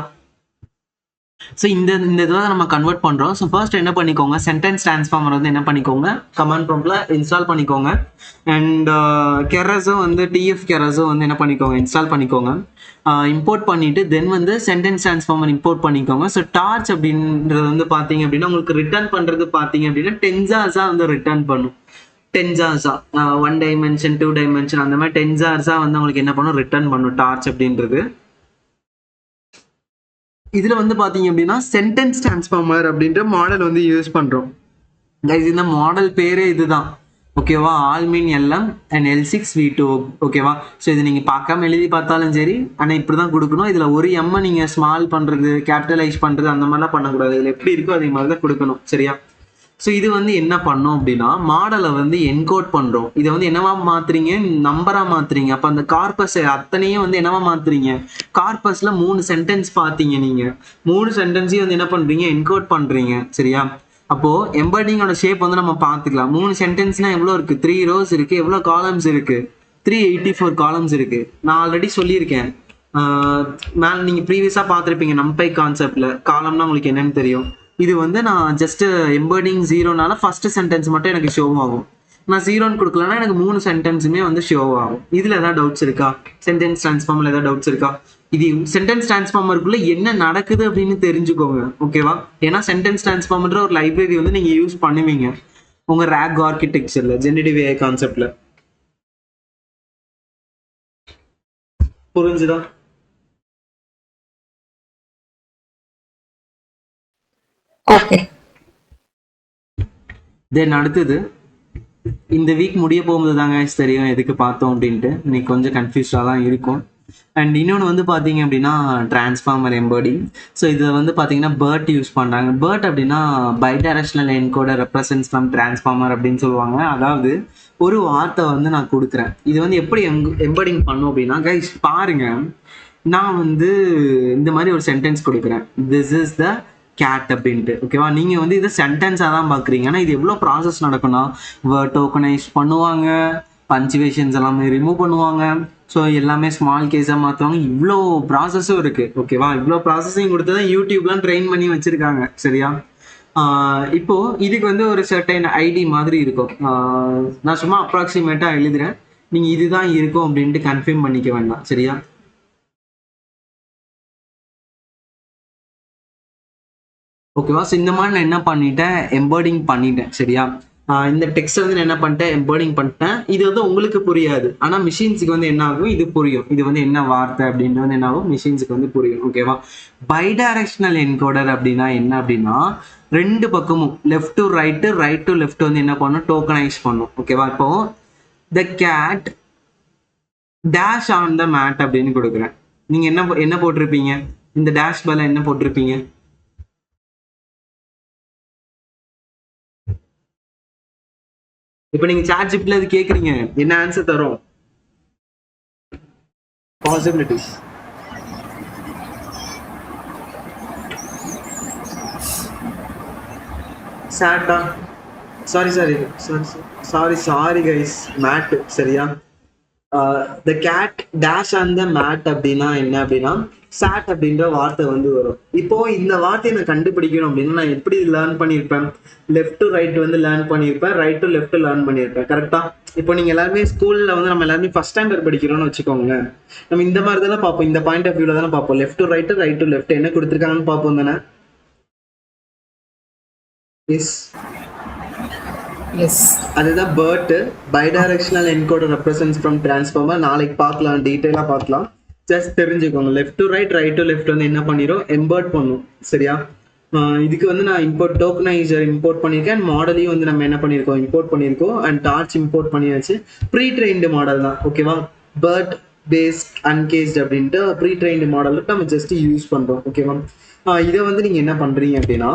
ஸோ இந்த இதை நம்ம கன்வெர்ட் பண்ணுறோம். ஸோ ஃபர்ஸ்ட் என்ன பண்ணிக்கோங்க, சென்டென்ஸ் டிரான்ஸ்ஃபார்மர் வந்து என்ன பண்ணிக்கோங்க, கமாண்ட் ப்ராம்ப்ட்ல இன்ஸ்டால் பண்ணிக்கோங்க. அண்ட் கெரஸும் வந்து TF கெரஸும் வந்து என்ன பண்ணிக்கோங்க, இன்ஸ்டால் பண்ணிக்கோங்க. இம்போர்ட் பண்ணிட்டு தென் வந்து சென்டென்ஸ் டிரான்ஸ்ஃபார்மர் இம்போர்ட் பண்ணிக்கோங்க. ஸோ டார்ச் அப்படின்றது வந்து பார்த்தீங்க அப்படின்னா உங்களுக்கு ரிட்டர்ன் பண்ணுறது பார்த்தீங்க அப்படின்னா டென்சார்ஸாக வந்து ரிட்டர்ன் பண்ணும். டென்சார்ஸா 1 டைமென்ஷன் 2 டைமென்ஷன் அந்த மாதிரி டென்சார்ஸா வந்து உங்களுக்கு என்ன பண்ணும், ரிட்டர்ன் பண்ணும் டார்ச் அப்படின்றது. இதுல வந்து பாத்தீங்க அப்படின்னா சென்டென்ஸ் டிரான்ஸ்ஃபார்மர் அப்படின்ற மாடல் வந்து யூஸ் பண்றோம். இந்த மாடல் பேரே இதுதான். ஓகேவா, ஆல்மீன் LM and L6V2. ஓகேவா, ஸோ இது நீங்கள் பார்க்காம எழுதி பார்த்தாலும் சரி, ஆனால் இப்படி தான் கொடுக்கணும். இதில் ஒரு எம்மை நீங்கள் ஸ்மால் பண்ணுறது, கேபிட்டலைஸ் பண்ணுறது அந்த மாதிரிலாம் பண்ணக்கூடாது. இதில் எப்படி இருக்கோ அதே மாதிரி தான் கொடுக்கணும். சரியா, ஸோ இது வந்து என்ன பண்ணோம் அப்படின்னா மாடலை வந்து என்கோட் பண்ணுறோம். இதை வந்து என்னவா மாற்றுறீங்க, நம்பராக மாற்றுறீங்க. அப்போ அந்த கார்பஸ் அத்தனையும் வந்து என்னவா மாற்றுறீங்க, கார்பஸில் 3 சென்டென்ஸ் பார்த்தீங்க நீங்கள், 3 சென்டென்ஸையும் வந்து என்ன பண்ணுறீங்க, என்கோட் பண்ணுறீங்க. சரியா, அப்போது எம்பர்டிங்கோட ஷேப் வந்து நம்ம பார்த்துக்கலாம். 3 சென்டென்ஸ்னால் எவ்வளோ இருக்குது, 3 rows இருக்குது. எவ்வளோ காலம்ஸ் இருக்குது, 384 காலம்ஸ் இருக்குது. நான் ஆல்ரெடி சொல்லியிருக்கேன், மேலே நீங்கள் ப்ரீவியஸாக பார்த்துருப்பீங்க நம்பை கான்செப்டில். காலம்னா உங்களுக்கு என்னென்னு தெரியும். இது வந்து நான் ஜஸ்ட் எம்பர்டிங் 0னால ஃபர்ஸ்ட் சென்டென்ஸ் மட்டும் எனக்கு ஷோ ஆகும். நான் 0ன்னு கொடுக்கலன்னா எனக்கு 3 சென்டென்ஸுமே வந்து ஷோ ஆகும். இதில் ஏதாவது டவுட்ஸ் இருக்கா, சென்டென்ஸ் டிரான்ஸ்ஃபார்மரில் ஏதாவது டவுட்ஸ் இருக்கா? இது சென்டென்ஸ் டிரான்ஸ்ஃபார்மருக்குள்ள என்ன நடக்குது அப்படின்னு தெரிஞ்சுக்கோங்க. ஓகேவா, ஏன்னா சென்டென்ஸ் டிரான்ஸ்ஃபார்மர் ஒரு லைப்ரரி வந்து நீங்கள் யூஸ் பண்ணுவீங்க உங்கள் RAG ஆர்கிடெக்சரில், ஜெனரேட்டிவ் AI கான்செப்டில். புரிஞ்சுதா? ஓகே. தென் அடுத்தது இந்த வீக் முடிய போகும்போது தாங்க தெரியும் எதுக்கு பார்த்தோம் அப்படின்ட்டு. இன்னைக்கு கொஞ்சம் கன்ஃபியூஸ்டாக தான் இருக்கும். அண்ட் இன்னொன்று வந்து பார்த்தீங்க அப்படின்னா டிரான்ஸ்ஃபார்மர் எம்பர்டிங். ஸோ இதில் வந்து பார்த்தீங்கன்னா பேர்ட் யூஸ் பண்ணுறாங்க. பேர்ட் அப்படின்னா bidirectional encoder represents from transformer அப்படின்னு சொல்லுவாங்க. அதாவது ஒரு வார்த்தை வந்து நான் கொடுக்குறேன், இது வந்து எப்படி எம்பர்டிங் பண்ணும் அப்படின்னா கைஸ் பாருங்க, நான் வந்து இந்த மாதிரி ஒரு சென்டென்ஸ் கொடுக்குறேன், திஸ் இஸ் த கேட் அப்படின்ட்டு. ஓகேவா, நீங்கள் வந்து இதை சென்டென்ஸாக தான் பார்க்குறீங்க. ஆனால் இது எவ்வளோ ப்ராசஸ் நடக்கும்னா வேர்ட் டோக்கனைஸ் பண்ணுவாங்க, பஞ்சுவேஷன்ஸ் எல்லாமே ரிமூவ் பண்ணுவாங்க, ஸோ எல்லாமே ஸ்மால் கேஸாக மாற்றுவாங்க. இவ்வளோ ப்ராசஸும் இருக்குது. ஓகேவா, இவ்வளோ ப்ராசஸிங் கொடுத்து தான் யூடியூப்லாம் ட்ரெயின் பண்ணி வச்சுருக்காங்க. சரியா, இப்போ இதுக்கு வந்து ஒரு சர்டைன் ஐடி மாதிரி இருக்கும். நான் சும்மா அப்ராக்சிமேட்டாக எழுதுறேன், நீங்கள் இதுதான் இருக்கும் அப்படின்ட்டு கன்ஃபார்ம் பண்ணிக்க வேண்டாம். சரியா, ஓகேவா. ஸோ இந்த மாதிரி நான் என்ன பண்ணிட்டேன், எம்பர்டிங் பண்ணிட்டேன். சரியா, இந்த டெக்ஸ்ட் வந்து நான் என்ன பண்ணிட்டேன், எம்பர்டிங் பண்ணிட்டேன். இது வந்து உங்களுக்கு புரியாது, ஆனால் மிஷின்ஸுக்கு வந்து என்ன ஆகும், இது புரியும். இது வந்து என்ன வார்த்தை அப்படின்ட்டு வந்து என்ன ஆகும், மிஷின்ஸுக்கு வந்து புரியும். ஓகேவா, பைடைரக்ஷனல் என்கோடர் அப்படின்னா என்ன அப்படின்னா, ரெண்டு பக்கமும் left to right, right to left வந்து என்ன பண்ணும், டோக்கனைஸ் பண்ணும். ஓகேவா, இப்போ the cat dash on the mat அப்படின்னு கொடுக்குறேன். நீங்க என்ன போட்டிருப்பீங்க, இந்த டேஷ் பதிலா என்ன போட்டிருப்பீங்க? இப்போ நீங்க சாட் ஜிபில அது கேக்குறீங்க, என்ன ஆன்சர் தரும்? பாசிபிலிட்டிஸ். சாட்டா, சாரி கைஸ், மேட். சரியா, the cat dash on the mat அப்படின்னா என்ன அப்படின்னா, சாட் அப்படின்ற வார்த்தை வந்து வரும். இப்போ இந்த வார்த்தையை நான் கண்டுபிடிக்கணும் அப்படின்னா நான் எப்படி லேர்ன் பண்ணியிருப்பேன், லெஃப்ட் டு ரைட் வந்து லேர்ன் பண்ணியிருப்பேன், ரைட் டு லெஃப்ட் லேர்ன் பண்ணியிருப்பேன். கரெக்டா, இப்போ நீங்க எல்லாருமே ஸ்கூல்ல வந்து நம்ம எல்லாருமே ஃபர்ஸ்ட் ஸ்டாண்டர்ட் படிக்கிறோம்னு வச்சுக்கோங்க, நம்ம இந்த மாதிரி தானே பார்ப்போம், இந்த பாயிண்ட் ஆஃப் வியூல தானே பார்ப்போம். Left to right, right to left என்ன கொடுத்துருக்காங்கன்னு பார்ப்போம் தானே. அதுதான் BERT bidirectional encoder represents from transformer. நாளைக்கு பார்க்கலாம், டீட்டெயிலாக பார்க்கலாம். ஜஸ்ட் தெரிஞ்சுக்கோங்க, left to right, right to left வந்து என்ன பண்ணிடும், எம்பர்ட் பண்ணும். சரியா, இதுக்கு வந்து நான் இம்போர்ட் டோக்கனைசர் இம்போர்ட் பண்ணியிருக்கேன். அண்ட் மாடலையும் வந்து நம்ம என்ன பண்ணியிருக்கோம், இம்போர்ட் பண்ணியிருக்கோம். அண்ட் டார்ச் இம்போர்ட் பண்ணியாச்சு. ப்ரீ ட்ரெயின்டு மாடல் தான். ஓகேவா, பர்ட் பேஸ்ட் அன்கேஸ்ட் அப்படின்ட்டு ப்ரீ ட்ரெயின்டு மாடல் நம்ம ஜஸ்ட் யூஸ் பண்ணுறோம். ஓகேவா, இதை வந்து நீங்கள் என்ன பண்ணுறீங்க அப்படின்னா,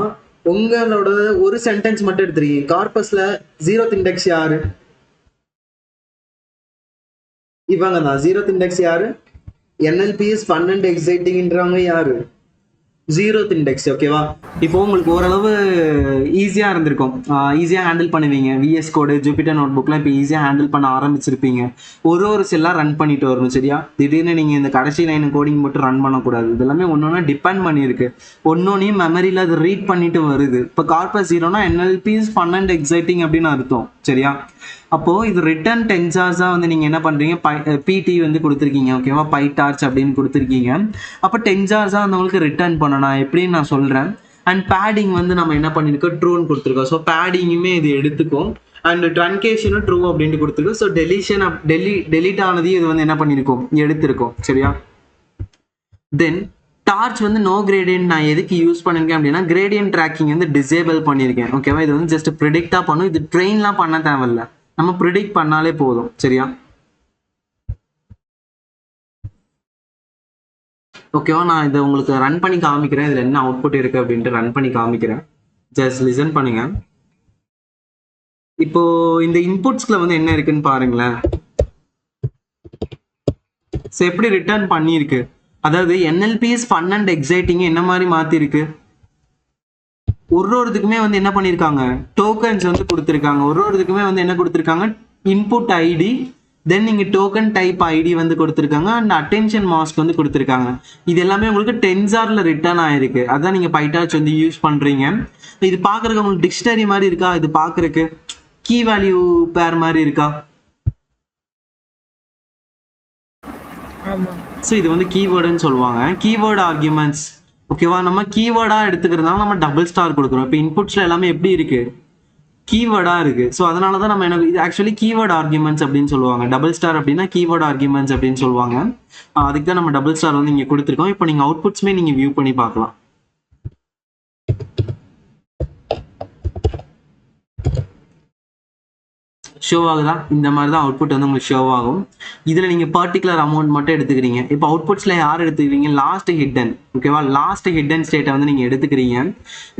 உங்களோட ஒரு சென்டென்ஸ் மட்டும் எடுத்துருக்கீங்க. கார்பஸ்ல 0th இண்டெக்ஸ் யாரு? இவங்க தான் 0th இண்டெக்ஸ் யாரு? NLP is fun and excitingன்றவங்க யாரு? 0th index. ஓகேவா, இப்போ உங்களுக்கு ஓரளவு ஈஸியாக இருந்திருக்கும், ஈஸியாக ஹேண்டில் பண்ணுவீங்க. VS கோடு, ஜூபிட்டர் நோட் புக்லாம் இப்போ ஈஸியாக ஹேண்டில் பண்ண ஆரம்பிச்சிருப்பீங்க. ஒரு செல்லாக ரன் பண்ணிட்டு வரணும். சரியா, திடீர்னு நீங்கள் இந்த கடைசி லைன் கோடிங் மட்டும் ரன் பண்ணக்கூடாது. இதெல்லாமே ஒன்று டிபெண்ட் பண்ணியிருக்கு. ஒன்னொன்னையும் மெமரியில் அது ரீட் பண்ணிட்டு வருது. இப்போ corpus 0னா NLP is fun and exciting அப்படின்னு அர்த்தம். சரியா, அப்போது இது ரிட்டர்ன் டென்சார்ஸாக வந்து நீங்கள் என்ன பண்ணுறீங்க, PT வந்து கொடுத்துருக்கீங்க. ஓகேவா, பைடார்ச் அப்படின்னு கொடுத்துருக்கீங்க. அப்போ டென்சார்ஸாக வந்து உங்களுக்கு ரிட்டர்ன் பண்ணணும். எப்படின்னு நான் சொல்கிறேன். அண்ட் பேடிங் வந்து நம்ம என்ன பண்ணியிருக்கோம், ட்ரூன்னு கொடுத்துருக்கோம். ஸோ பேடிங்குமே இது எடுத்துக்கும். அண்ட் ட்ரன்கேஷனும் ட்ரூ அப்படின்னு கொடுத்துருக்கோம். ஸோ டெலீட் ஆனதையும் இது வந்து என்ன பண்ணியிருக்கோம், எடுத்திருக்கோம். சரியா, தென் டார்ச் வந்து நோ கிரேடியன்ட் நான் எதுக்கு யூஸ் பண்ணிருக்கேன் அப்படின்னா, கிரேடியன்ட் ட்ராக்கிங் வந்து டிசேபிள் பண்ணியிருக்கேன். ஓகேவா, இது வந்து ஜஸ்ட் ப்ரிடிக்டா பண்ணும். இது ட்ரெயின்லாம் பண்ண தேவையில்ல, நம்ம ப்ரிடிக்ட் பண்ணாலே போதும். சரியா, ஓகேவா, நான் இதை உங்களுக்கு ரன் பண்ணி காமிக்கிறேன். இதில் என்ன அவுட்புட் இருக்கு அப்படின்ட்டு ரன் பண்ணி காமிக்கிறேன். ஜஸ்ட் லிசன் பண்ணுங்க. இப்போ இந்த இன்புட்ஸ்ல வந்து என்ன இருக்குன்னு பாருங்களேன். ஸோ எப்படி ரிட்டர்ன் பண்ணியிருக்கு, அதாவது NLP is fun and exciting என்ன மாதிரி மாத்திருக்கு. ஒருத்துக்குமே வந்து என்ன பண்ணியிருக்காங்க, டோக்கன்ஸ் வந்து கொடுத்துருக்காங்க. ஒருத்துக்குமே வந்து என்ன கொடுத்துருக்காங்க, இன்புட் ஐடி, தென் நீங்கள் டோக்கன் டைப் ஐடி வந்து கொடுத்துருக்காங்க. அண்ட் அட்டென்ஷன் மாஸ்க் வந்து கொடுத்துருக்காங்க. இது எல்லாமே உங்களுக்கு டென்சாரில் ரிட்டர்ன் ஆயிருக்கு. அதான் நீங்கள் பைடார்ச் வந்து யூஸ் பண்ணுறீங்க. இது பார்க்குறதுக்கு உங்களுக்கு டிக்ஷனரி மாதிரி இருக்கா, இது பார்க்குறதுக்கு கீ வேல்யூ பேர் மாதிரி இருக்கா? ஸோ இது வந்து கீவேர்டுன்னு சொல்லுவாங்க, கீவேர்டு ஆர்குமெண்ட்ஸ். ஓகேவா, நம்ம கீவேர்டாக எடுத்துக்கிறதுனால நம்ம டபுள் ஸ்டார் கொடுக்குறோம். இப்போ இன்புட்ஸில் எல்லாமே எப்படி இருக்கு, கீவேர்டாக இருக்கு. ஸோ அதனால தான் நம்ம இது ஆக்சுவலி கீவேர்டு ஆர்குமெண்ட்ஸ் அப்படின்னு சொல்லுவாங்க. டபுள் ஸ்டார் அப்படின்னா கீவேர்டு ஆர்குமெண்ட்ஸ் அப்படின்னு சொல்லுவாங்க. அதுக்கு தான் நம்ம டபுள் ஸ்டார் வந்து இங்கே கொடுத்துருக்கோம். இப்போ நீங்கள் அவுட்புட்ஸுமே நீங்கள் வியூ பண்ணி பார்க்கலாம். ஷோ ஆகுதா, இந்த மாதிரி தான் அவுட்புட் வந்து உங்களுக்கு ஷோ ஆகும். இதில் நீங்கள் பர்டிகுலர் அமௌண்ட் மட்டும் எடுத்துக்கிறீங்க. இப்போ அவுட்புட்ஸில் யார் எடுத்துக்கிறீங்க, லாஸ்ட் ஹிடன். ஓகேவா, லாஸ்ட் ஹிடன் ஸ்டேட்டை வந்து நீங்கள் எடுத்துக்கிறீங்க.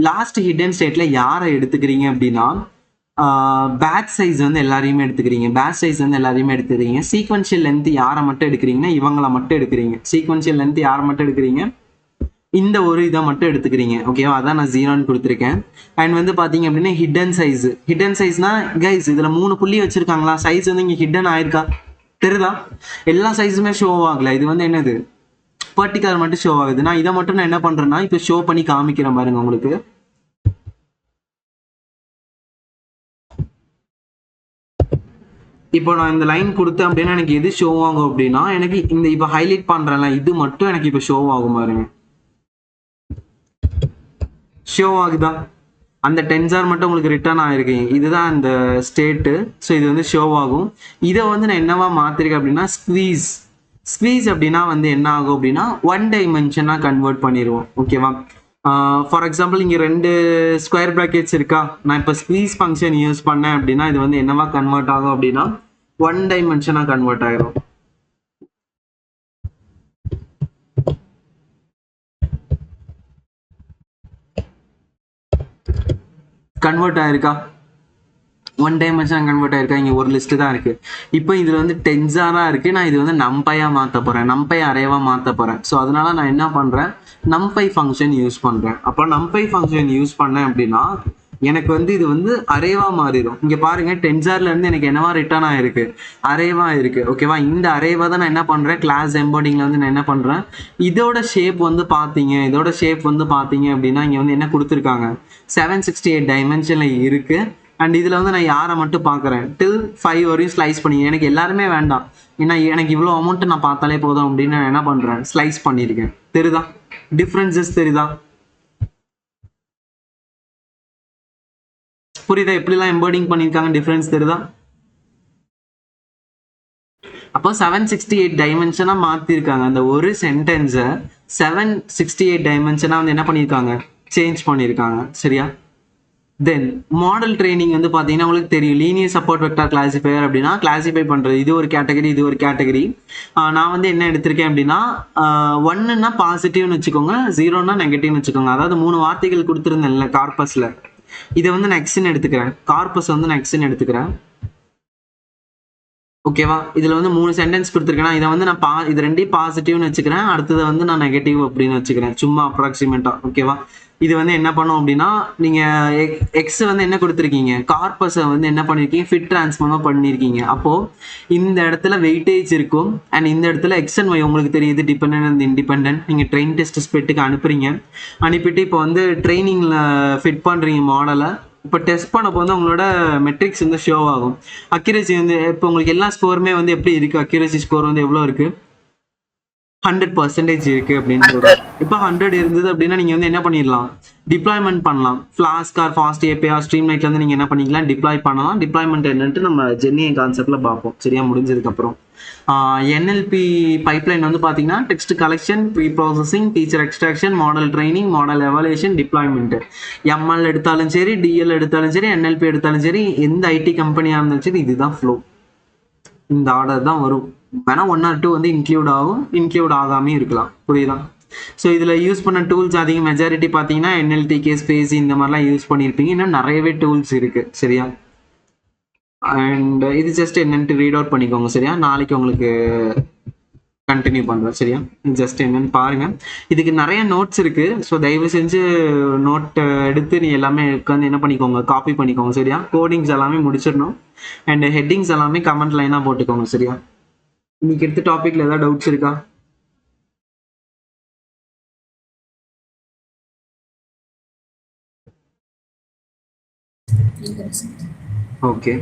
லாஸ்ட் ஹிடன் ஸ்டேட்டில் யாரை எடுத்துக்கிறீங்க அப்படின்னா, பேட்ச் சைஸ் வந்து எல்லாரையுமே எடுத்துக்கிறீங்க. பேட்ச் சைஸ் வந்து எல்லாரையுமே எடுத்துக்கிறீங்க. சீக்வன்ஷியல் லென்த் யாரை மட்டும் எடுக்கிறீங்கன்னா, இவங்களை மட்டும் எடுக்கிறீங்க. சீக்வன்ஷியல் லென்த் யாரை மட்டும் எடுக்கிறீங்க, இந்த ஒரு இதை மட்டும் எடுத்துக்கிறீங்க. ஓகேவா, அதான் நான் 0ன்னு கொடுத்துருக்கேன். அண்ட் வந்து பார்த்தீங்க அப்படின்னா ஹிடன் சைஸ்னா கைஸ் இதில் 3 புள்ளி வச்சிருக்காங்களா, சைஸ் வந்து இங்கே ஹிடன் ஆயிருக்கா, தெரியுதா? எல்லா சைஸுமே ஷோ ஆகல. இது வந்து என்னது, பர்டிகுலர் மட்டும் ஷோ ஆகுது. நான் இதை மட்டும் நான் என்ன பண்றேன்னா இப்போ ஷோ பண்ணி காமிக்கிறேன் பாருங்க உங்களுக்கு. இப்போ நான் இந்த லைன் கொடுத்தேன் அப்படின்னா எனக்கு எது ஷோ ஆகும் அப்படின்னா, எனக்கு இந்த இப்போ ஹைலைட் பண்றேன்ல இது மட்டும் எனக்கு இப்போ ஷோ ஆகும் பாருங்க. ஷோ ஆகுதா? அந்த டென்சார் மட்டும் உங்களுக்கு ரிட்டர்ன் ஆயிருக்கு. இதுதான் அந்த ஸ்டேட்டு. ஸோ இது வந்து ஷோ ஆகும். இதை வந்து நான் என்னவா மாத்திருக்கேன் அப்படின்னா ஸ்குவீஸ். ஸ்குவீஸ் அப்படின்னா வந்து என்ன ஆகும் அப்படின்னா ஒன் டைமென்ஷனாக கன்வெர்ட் பண்ணிடுவோம். ஓகேவா? ஃபார் எக்ஸாம்பிள் இங்கே 2 ஸ்கொயர் ப்ராக்கெட்ஸ் இருக்கா. நான் இப்போ ஸ்குவீஸ் ஃபங்க்ஷன் யூஸ் பண்ணேன் அப்படின்னா இது வந்து என்னவா கன்வெர்ட் ஆகும் அப்படின்னா ஒன் டைமென்ஷனாக கன்வெர்ட் ஆகிரும். கன்வெர்ட் ஆயிருக்கா? ஒன் டைமென்ஷன் கன்வெர்ட் ஆயிருக்கா? இங்கே ஒரு லிஸ்ட்டு தான் இருக்குது. இப்போ இதில் வந்து டென்ஸாராக இருக்குது. நான் இது வந்து நம்பையாக மாற்ற போகிறேன், நம்பை அரேவாக மாற்ற போகிறேன். ஸோ அதனால நான் என்ன பண்ணுறேன், நம்பை ஃபங்க்ஷன் யூஸ் பண்ணுறேன். அப்போ நம்பை ஃபங்க்ஷன் யூஸ் பண்ணேன் அப்படின்னா எனக்கு வந்து இது வந்து அரேவா மாறிடும். இங்கே பாருங்க, டென்சார்லேருந்து எனக்கு என்னவா ரிட்டர்ன் ஆயிருக்கு, அரேவா இருக்கு. ஓகேவா? இந்த அரேவா தான் நான் என்ன பண்ணுறேன், கிளாஸ் எம்போர்டிங்கில் வந்து நான் என்ன பண்ணுறேன், இதோட ஷேப் வந்து பார்த்தீங்க அப்படின்னா இங்கே வந்து என்ன கொடுத்துருக்காங்க, 768 டைமென்ஷனில் இருக்கு. அண்ட் இதில் வந்து நான் யாரை மட்டும் பார்க்குறேன், டில் 5 வரையும் ஸ்லைஸ் பண்ணி, எனக்கு எல்லாருமே வேண்டாம், ஏன்னா எனக்கு இவ்வளோ அமௌண்ட்டு நான் பார்த்தாலே போதும் அப்படின்னு நான் என்ன பண்ணுறேன், ஸ்லைஸ் பண்ணியிருக்கேன். தெரியுதா டிஃப்ரென்சஸ்? தெரியுதா? புரியுதா எப்படிலாம் எம்பர்டிங் பண்ணியிருக்காங்க, டிஃப்ரென்ஸ் தெரியுதா? அப்போ 768 டைமென்ஷனாக மாற்றிருக்காங்க. அந்த ஒரு சென்டென்ஸை 768 டைமென்ஷனாக வந்து என்ன பண்ணியிருக்காங்க, சேஞ்ச் பண்ணியிருக்காங்க. சரியா? தென் மாடல் ட்ரைனிங் வந்து பார்த்தீங்கன்னா உங்களுக்கு தெரியும், லீனியர் சப்போர்ட் வெக்டார் கிளாசிஃபையர் அப்படின்னா கிளாசிஃபை பண்ணுறது, இது ஒரு கேட்டகரி, இது ஒரு கேட்டகரி. நான் வந்து என்ன எடுத்திருக்கேன் அப்படின்னா, 1ன்னா பாசிட்டிவ்னு வச்சுக்கோங்க, 0ன்னா நெகட்டிவ்னு வச்சுக்கோங்க. அதாவது 3 வார்த்தைகள் கொடுத்துருந்தேன்ல கார்பஸில், இதை வந்து நான் எக்ஸ்ன்னு எடுத்துக்கிறேன், கார்பஸ் வந்து நான் எக்ஸ்ன்னு எடுத்துக்கிறேன். ஓகேவா? இதில் வந்து 3 சென்டென்ஸ் கொடுத்துருக்கேன்னா இதை வந்து நான் இது ரெண்டையும் பாசிட்டிவ்னு வச்சுக்கிறேன், அடுத்ததை வந்து நான் நெகட்டிவ் அப்படின்னு வச்சுக்கிறேன், சும்மா அப்ராக்சிமேட்டாக. ஓகேவா? இது வந்து என்ன பண்ணும் அப்படின்னா, நீங்கள் எக்ஸ் வந்து என்ன கொடுத்துருக்கீங்க, கார்பஸை வந்து என்ன பண்ணியிருக்கீங்க, ஃபிட் ட்ரான்ஸ்ஃபார்மாக பண்ணியிருக்கீங்க. அப்போது இந்த இடத்துல வெயிட்டேஜ் இருக்கும், அண்ட் இந்த இடத்துல எக்ஸ் அண்ட் ஒய் உங்களுக்கு தெரியுது, டிபெண்டன்ட் அண்ட் இண்டிபெண்டன்ட். நீங்கள் ட்ரெயின் டெஸ்ட் ஸ்பெட்டுக்கு அனுப்புறீங்க, அனுப்பிட்டு இப்போ வந்து ட்ரைனிங்கில் ஃபிட் பண்ணுறீங்க மாடலை. இப்போ டெஸ்ட் பண்ணப்போ வந்து உங்களோட மெட்ரிக்ஸ் வந்து ஷோ ஆகும். அக்யூரசி வந்து இப்போ உங்களுக்கு எல்லா ஸ்கோருமே வந்து எப்படி இருக்குது, அக்யூரசி ஸ்கோர் வந்து எவ்வளோ இருக்குது, 100% இருக்கு அப்படின்னு சொல்றாங்க. இப்போ 100 இருந்தது அப்படின்னா நீங்க வந்து என்ன பண்ணிடலாம், டிப்ளாய்மெண்ட் பண்ணலாம். ஃபிளாஸ்க் ஆர் ஃபாஸ்ட் ஏபிஐ ஸ்ட்ரீம் லைட்ல வந்து நீங்க என்ன பண்ணிக்கலாம், டிப்ளாய் பண்ணலாம். டிப்ளாய்மெண்ட் என்னன்ட்டு நம்ம ஜென்னி கான்செப்ட்ல பார்ப்போம். சரியா? முடிஞ்சதுக்கு அப்புறம் என்எல்பி பைப்லைன் வந்து பாத்தீங்கன்னா text collection, pre processing, feature extraction, model training, model evaluation, deployment. ML எடுத்தாலும் சரி, டிஎல் எடுத்தாலும் சரி, என்எல்பி எடுத்தாலும் சரி, எந்த ஐடி கம்பெனியா இருந்தாலும் சரி, இதுதான் ஃப்ளோ. இந்த ஆர்டர் தான் வரும். வேணா 1 or 2 வந்து இன்க்ளூட் ஆகும், இன்க்ளூட் ஆகாமே இருக்கலாம். புரியுதா? ஸோ இதில் யூஸ் பண்ண டூல்ஸ் அதிக மெஜாரிட்டி பார்த்தீங்கன்னா என்எல்டிகே, ஸ்பேஸ் இந்த மாதிரிலாம் யூஸ் பண்ணியிருப்பீங்க. இன்னும் நிறையவே டூல்ஸ் இருக்கு. சரியா? அண்ட் இது ஜஸ்ட் என்னன்ட்டு ரீட் அவுட் பண்ணிக்கோங்க. சரியா? நாளைக்கு உங்களுக்கு கண்டினியூ பண்ணுறேன். சரியா? ஜஸ்ட் என்னன்னு பாருங்க. இதுக்கு நிறைய நோட்ஸ் இருக்கு. ஸோ தயவு செஞ்சு நோட் எடுத்து நீ எல்லாமே உட்காந்து என்ன பண்ணிக்கோங்க, காப்பி பண்ணிக்கோங்க. சரியா? கோடிங்ஸ் எல்லாமே முடிச்சிடணும். அண்ட் ஹெட்டிங்ஸ் எல்லாமே கமெண்ட் லைனாக போட்டுக்கோங்க. சரியா? இன்னைக்கு எடுத்த டாபிக்ல ஏதாவது டவுட்ஸ் இருக்கா? Yes. ஓகே.